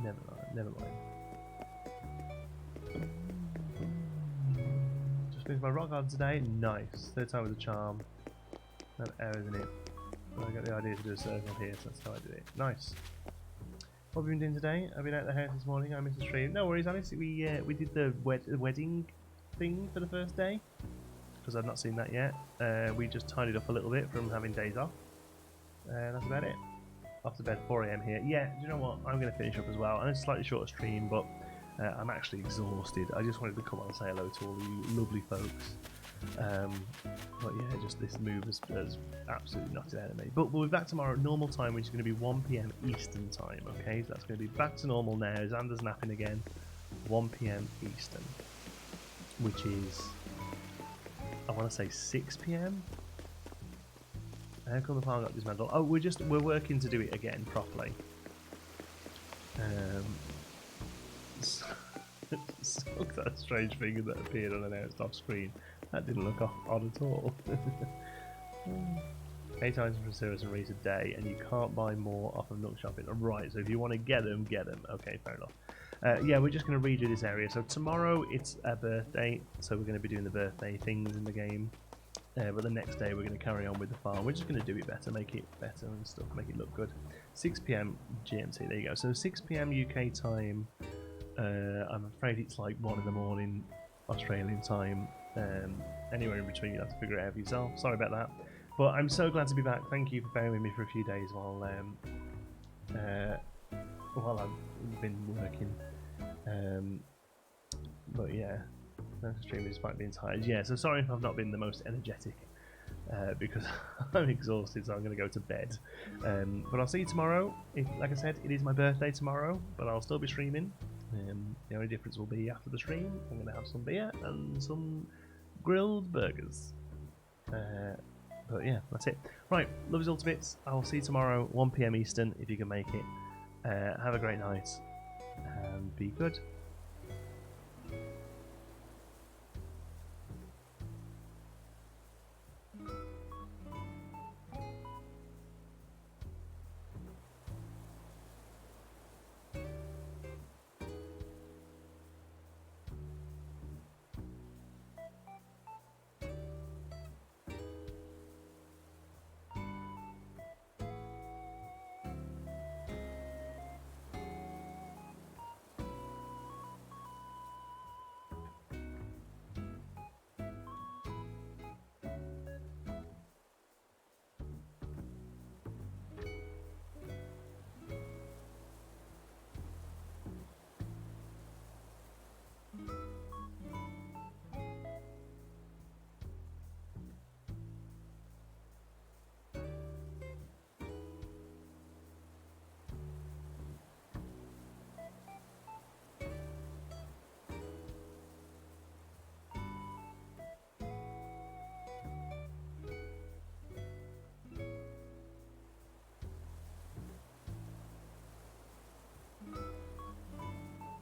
Never mind, never mind. Just finished my rock garden today. Nice. 3rd time with a charm. That arrows in it. But I got the idea to do a circle here, so that's how I did it. Nice. What have you been doing today? I've been out of the house this morning. I missed the stream. No worries, Alice. We did the wedding thing for the first day because I've not seen that yet. We just tidied up a little bit from having days off. That's about it. Off to bed 4 AM here. Yeah, do you know what? I'm going to finish up as well. And it's a slightly shorter stream, but I'm actually exhausted. I just wanted to come on and say hello to all you lovely folks. But yeah, just this move has absolutely knocked it out of me. But we'll be back tomorrow at normal time, which is going to be 1 PM Eastern time. Okay, so that's going to be back to normal now. Xander's napping again. 1 PM Eastern, which is, I want to say 6 PM. How come the farm got dismantled? Oh, we're working to do it again properly. That strange thing that appeared unannounced off screen. That didn't look odd at all. 8 items from Cirrus and Reese a day, and you can't buy more off of Nook Shopping. Right, so if you want to get them, get them. Okay, fair enough. Yeah, we're just going to redo this area. So tomorrow it's a birthday, so we're going to be doing the birthday things in the game. But the next day we're going to carry on with the farm. We're just going to do it better, make it better and stuff, make it look good. 6 PM GMT, there you go. So 6 PM UK time. I'm afraid it's like 1 in the morning Australian time. Anywhere in between, you have to figure it out for yourself. Sorry about that. But I'm so glad to be back. Thank you for bearing with me for a few days while I've been working. But yeah, the stream is despite being tired. Yeah, so sorry if I've not been the most energetic because I'm exhausted, so I'm going to go to bed. But I'll see you tomorrow. Like I said, it is my birthday tomorrow, but I'll still be streaming. The only difference will be after the stream, I'm going to have some beer and some grilled burgers. But yeah, that's it. Right, love you all to bits. I'll see you tomorrow, 1 PM Eastern, if you can make it. Have a great night and be good.